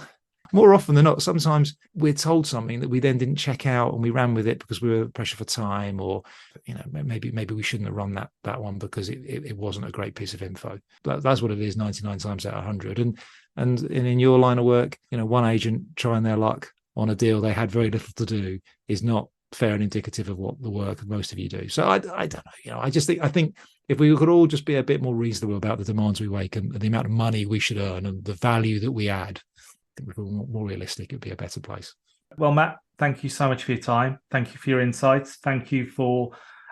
More often than not, sometimes we're told something that we then didn't check out and we ran with it because we were pressure for time, or maybe we shouldn't have run that one because it wasn't a great piece of info. That's what it is 99 times out of 100. And in your line of work, one agent trying their luck on a deal they had very little to do is not fair and indicative of what the work most of you do. So I don't know. I think if we could all just be a bit more reasonable about the demands we make and the amount of money we should earn and the value that we add, I think if we were more realistic, it'd be a better place. Well, Matt, thank you so much for your time. Thank you for your insights. Thank you for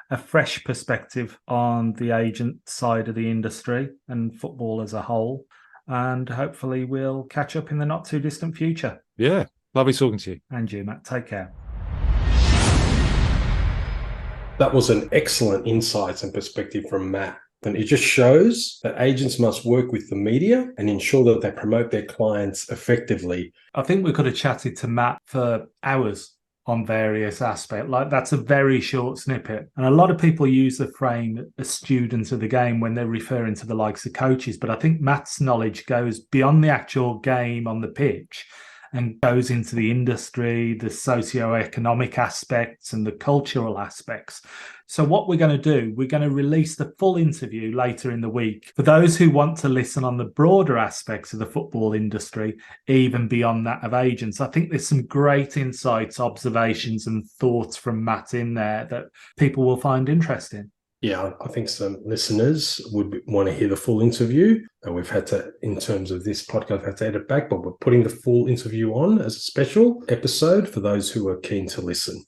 a fresh perspective on the agent side of the industry and football as a whole. And hopefully we'll catch up in the not too distant future. Yeah, lovely talking to you. And you, Matt. Take care. That was an excellent insight and perspective from Matt. And it just shows that agents must work with the media and ensure that they promote their clients effectively. I think we could have chatted to Matt for hours on various aspects. Like, that's a very short snippet. And a lot of people use the frame a student of the game when they're referring to the likes of coaches. But I think Matt's knowledge goes beyond the actual game on the pitch and goes into the industry, the socio-economic aspects and the cultural aspects. So what we're going to do, we're going to release the full interview later in the week. For those who want to listen on the broader aspects of the football industry, even beyond that of agents, I think there's some great insights, observations and thoughts from Matt in there that people will find interesting. Yeah, I think some listeners would want to hear the full interview. And we've had to, in terms of this podcast, had to edit back, but we're putting the full interview on as a special episode for those who are keen to listen.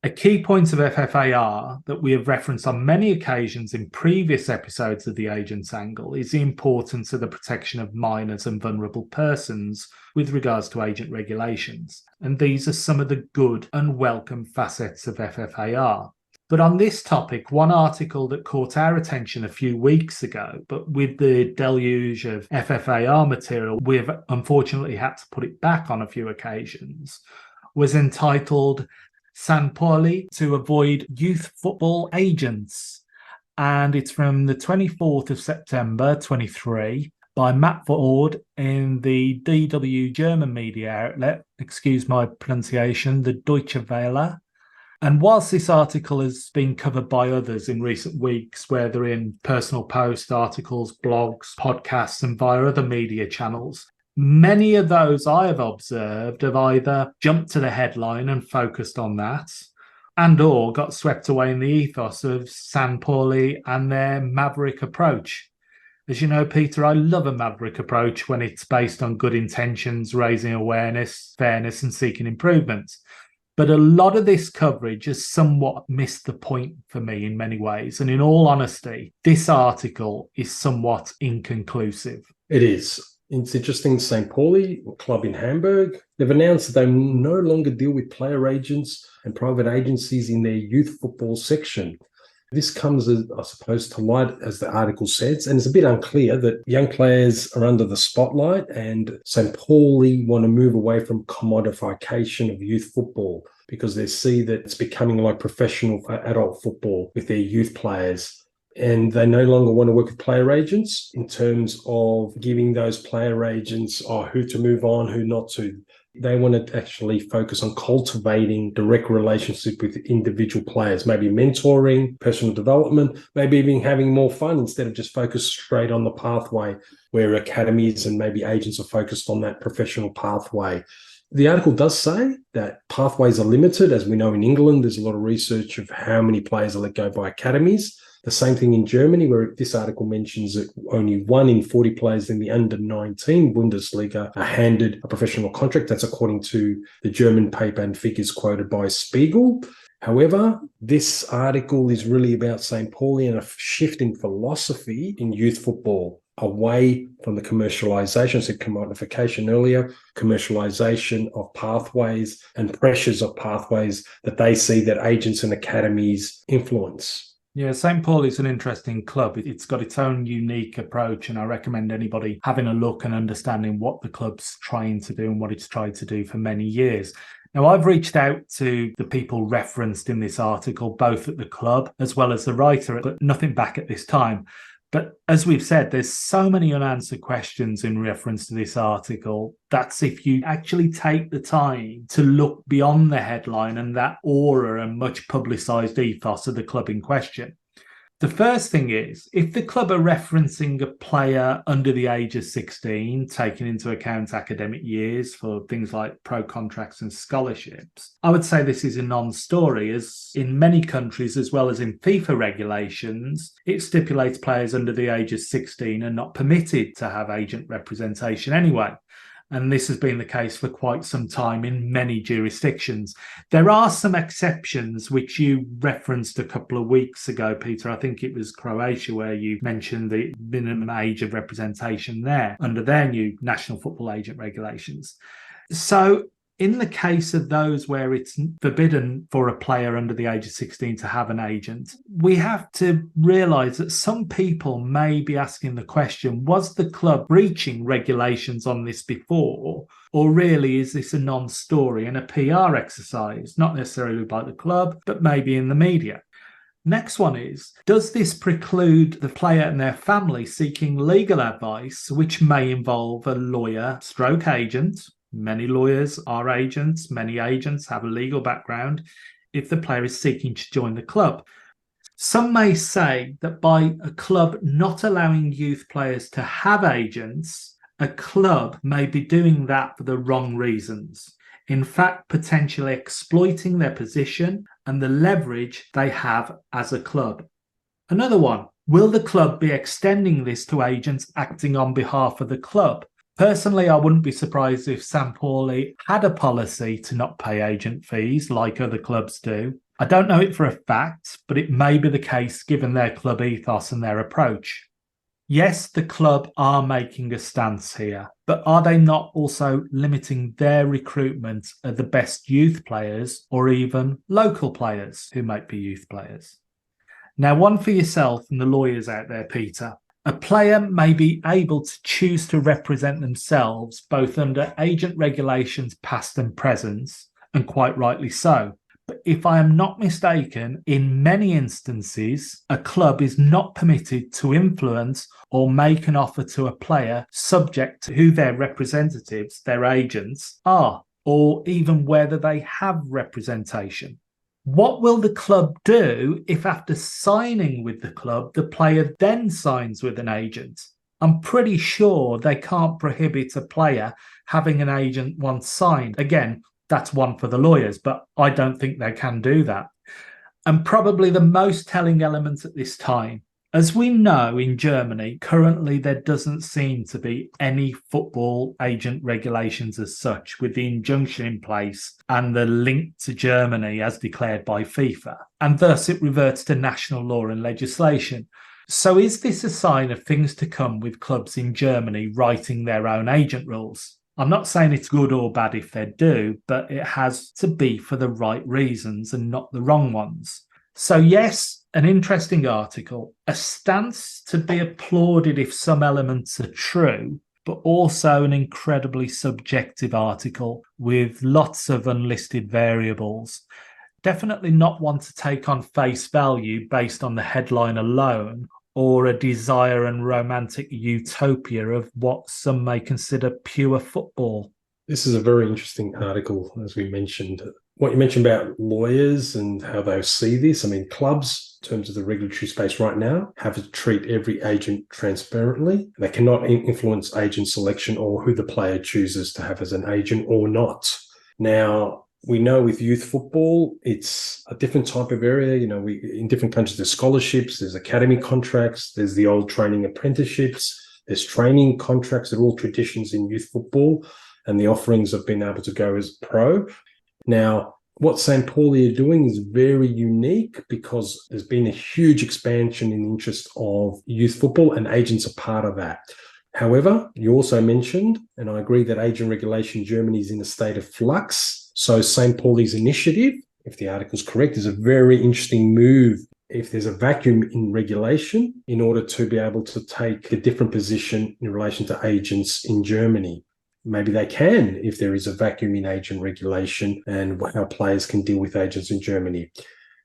A key point of FFAR that we have referenced on many occasions in previous episodes of the Agents Angle is the importance of the protection of minors and vulnerable persons with regards to agent regulations. And these are some of the good and welcome facets of FFAR. But on this topic, one article that caught our attention a few weeks ago, but with the deluge of FFAR material, we've unfortunately had to put it back on a few occasions, was entitled Sanpoli to Avoid Youth Football Agents. And it's from the 24th of September 23 by Matt Ford in the DW German media outlet, excuse my pronunciation, the Deutsche Welle. And whilst this article has been covered by others in recent weeks, whether in personal posts, articles, blogs, podcasts, and via other media channels, many of those I have observed have either jumped to the headline and focused on that, and or got swept away in the ethos of San Pauli and their maverick approach. As you know, Peter, I love a maverick approach when it's based on good intentions, raising awareness, fairness, and seeking improvement. But a lot of this coverage has somewhat missed the point for me in many ways. And in all honesty, this article is somewhat inconclusive. It is. It's interesting, St. Pauli, a club in Hamburg, they've announced that they no longer deal with player agents and private agencies in their youth football section. This comes, I suppose, to light, as the article says, and it's a bit unclear that young players are under the spotlight and St. Pauli want to move away from commodification of youth football because they see that it's becoming like professional adult football with their youth players. And they no longer want to work with player agents in terms of giving those player agents who to move on, who not to. They want to actually focus on cultivating direct relationship with individual players, maybe mentoring, personal development, maybe even having more fun instead of just focus straight on the pathway where academies and maybe agents are focused on that professional pathway. The article does say that pathways are limited. As we know, in England, there's a lot of research of how many players are let go by academies. The same thing in Germany, where this article mentions that only 1 in 40 players in the under-19 Bundesliga are handed a professional contract. That's according to the German paper and figures quoted by Spiegel. However, this article is really about St. Pauli and a shift in philosophy in youth football, away from the commercialization, I said commodification earlier, commercialization of pathways and pressures of pathways that they see that agents and academies influence. Yeah, St. Pauli is an interesting club. It's got its own unique approach, and I recommend anybody having a look and understanding what the club's trying to do and what it's tried to do for many years. Now, I've reached out to the people referenced in this article, both at the club as well as the writer, but nothing back at this time. But as we've said, there's so many unanswered questions in reference to this article. That's if you actually take the time to look beyond the headline and that aura and much publicised ethos of the club in question. The first thing is, if the club are referencing a player under the age of 16, taking into account academic years for things like pro contracts and scholarships, I would say this is a non-story, as in many countries, as well as in FIFA regulations, it stipulates players under the age of 16 are not permitted to have agent representation anyway. And this has been the case for quite some time in many jurisdictions. There are some exceptions, which you referenced a couple of weeks ago, Peter. I think it was Croatia where you mentioned the minimum age of representation there under their new national football agent regulations. So in the case of those where it's forbidden for a player under the age of 16 to have an agent, we have to realise that some people may be asking the question, was the club breaching regulations on this before? Or really is this a non-story and a PR exercise, not necessarily by the club, but maybe in the media? Next one is, does this preclude the player and their family seeking legal advice, which may involve a lawyer/agent? Many lawyers are agents. Many agents have a legal background if the player is seeking to join the club. Some may say that by a club not allowing youth players to have agents, a club may be doing that for the wrong reasons. In fact, potentially exploiting their position and the leverage they have as a club. Another one, will the club be extending this to agents acting on behalf of the club? Personally, I wouldn't be surprised if St. Pauli had a policy to not pay agent fees like other clubs do. I don't know it for a fact, but it may be the case given their club ethos and their approach. Yes, the club are making a stance here, but are they not also limiting their recruitment of the best youth players or even local players who might be youth players? Now, one for yourself and the lawyers out there, Peter. A player may be able to choose to represent themselves both under agent regulations past and present, and quite rightly so. But if I am not mistaken, in many instances, a club is not permitted to influence or make an offer to a player subject to who their representatives, their agents, are, or even whether they have representation. What will the club do if after signing with the club, the player then signs with an agent? I'm pretty sure they can't prohibit a player having an agent once signed. Again, that's one for the lawyers, but I don't think they can do that. And probably the most telling element at this time, as we know in Germany, currently there doesn't seem to be any football agent regulations as such, with the injunction in place and the link to Germany as declared by FIFA. And thus it reverts to national law and legislation. So is this a sign of things to come with clubs in Germany writing their own agent rules? I'm not saying it's good or bad if they do, but it has to be for the right reasons and not the wrong ones. So yes, an interesting article, a stance to be applauded if some elements are true, but also an incredibly subjective article with lots of unlisted variables. Definitely not one to take on face value based on the headline alone, or a desire and romantic utopia of what some may consider pure football. This is a very interesting article, as we mentioned. What you mentioned about lawyers and how they see this, I mean, clubs, in terms of the regulatory space right now, have to treat every agent transparently. They cannot influence agent selection or who the player chooses to have as an agent or not. Now, we know with youth football, it's a different type of area. In different countries, there's scholarships, there's academy contracts, there's the old training apprenticeships, there's training contracts. They're all traditions in youth football, and the offerings have been able to go as pro. Now, what St. Pauli are doing is very unique because there's been a huge expansion in interest of youth football, and agents are part of that. However, you also mentioned, and I agree, that agent regulation in Germany is in a state of flux. So St. Pauli's initiative, if the article is correct, is a very interesting move if there's a vacuum in regulation in order to be able to take a different position in relation to agents in Germany. Maybe they can if there is a vacuum in agent regulation and how players can deal with agents in Germany.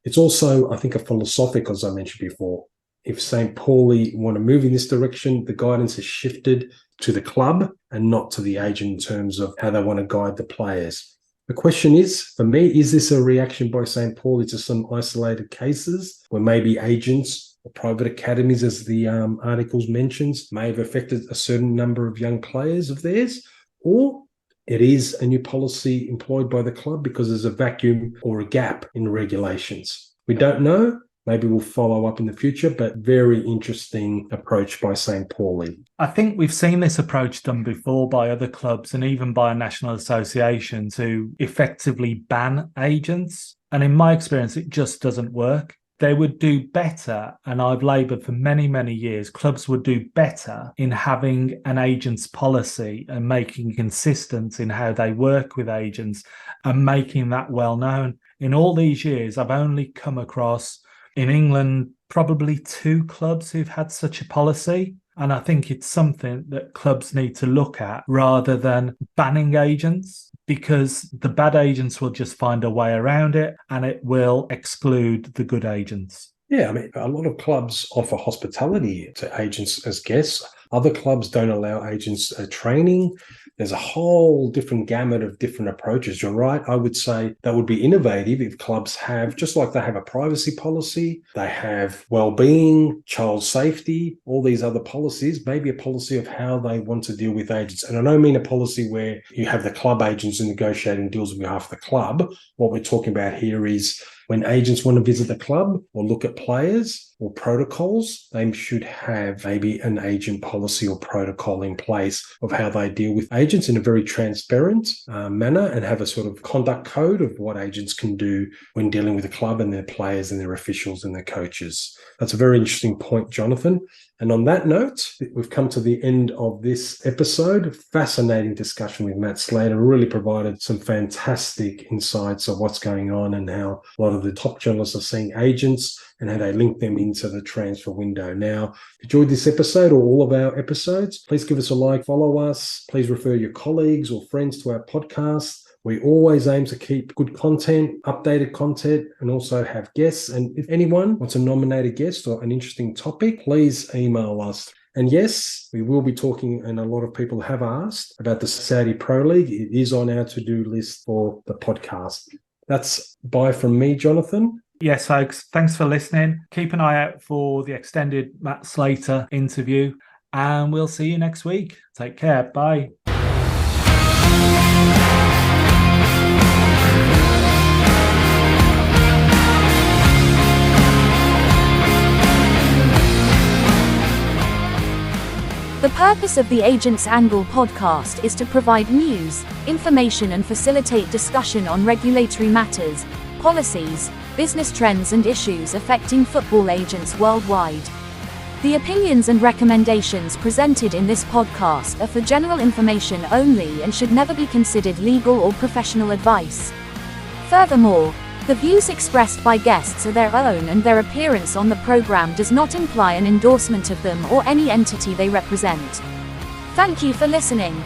It's also, I think, a philosophical, as I mentioned before. If St. Pauli want to move in this direction, the guidance has shifted to the club and not to the agent in terms of how they want to guide the players. The question is, for me, is this a reaction by St. Pauli to some isolated cases where maybe agents or private academies, as the articles mentions, may have affected a certain number of young players of theirs? Or it is a new policy employed by the club because there's a vacuum or a gap in regulations. We don't know. Maybe we'll follow up in the future, but very interesting approach by St. Pauli. I think we've seen this approach done before by other clubs and even by a national association to effectively ban agents. And in my experience, it just doesn't work. They would do better, and I've laboured for many, many years, clubs would do better in having an agent's policy and making consistent in how they work with agents and making that well known. In all these years, I've only come across, in England, probably 2 clubs who've had such a policy. And I think it's something that clubs need to look at rather than banning agents, because the bad agents will just find a way around it and it will exclude the good agents. Yeah, I mean, a lot of clubs offer hospitality to agents as guests. Other clubs don't allow agents training. There's a whole different gamut of different approaches. You're right. I would say that would be innovative if clubs have, just like they have a privacy policy, they have well-being, child safety, all these other policies, maybe a policy of how they want to deal with agents. And I don't mean a policy where you have the club agents and negotiating deals on behalf of the club. What we're talking about here is when agents want to visit the club or look at players or protocols, they should have maybe an agent policy or protocol in place of how they deal with agents in a very transparent manner, and have a sort of conduct code of what agents can do when dealing with the club and their players and their officials and their coaches. That's a very interesting point, Jonathan. And on that note, we've come to the end of this episode. Fascinating discussion with Matt Slater. Really provided some fantastic insights of what's going on and how a lot of the top journalists are seeing agents and how they link them into the transfer window. Now, if you enjoyed this episode or all of our episodes, please give us a like, follow us. Please refer your colleagues or friends to our podcast. We always aim to keep good content, updated content, and also have guests. And if anyone wants to nominate a guest or an interesting topic, please email us. And yes, we will be talking, and a lot of people have asked about the Saudi Pro League. It is on our to-do list for the podcast. That's bye from me, Jonathan. Yes, folks, thanks for listening. Keep an eye out for the extended Matt Slater interview, and we'll see you next week. Take care. Bye. The purpose of the Agent's Angle podcast is to provide news, information and facilitate discussion on regulatory matters, policies, business trends and issues affecting football agents worldwide. The opinions and recommendations presented in this podcast are for general information only and should never be considered legal or professional advice. Furthermore, the views expressed by guests are their own and their appearance on the program does not imply an endorsement of them or any entity they represent. Thank you for listening.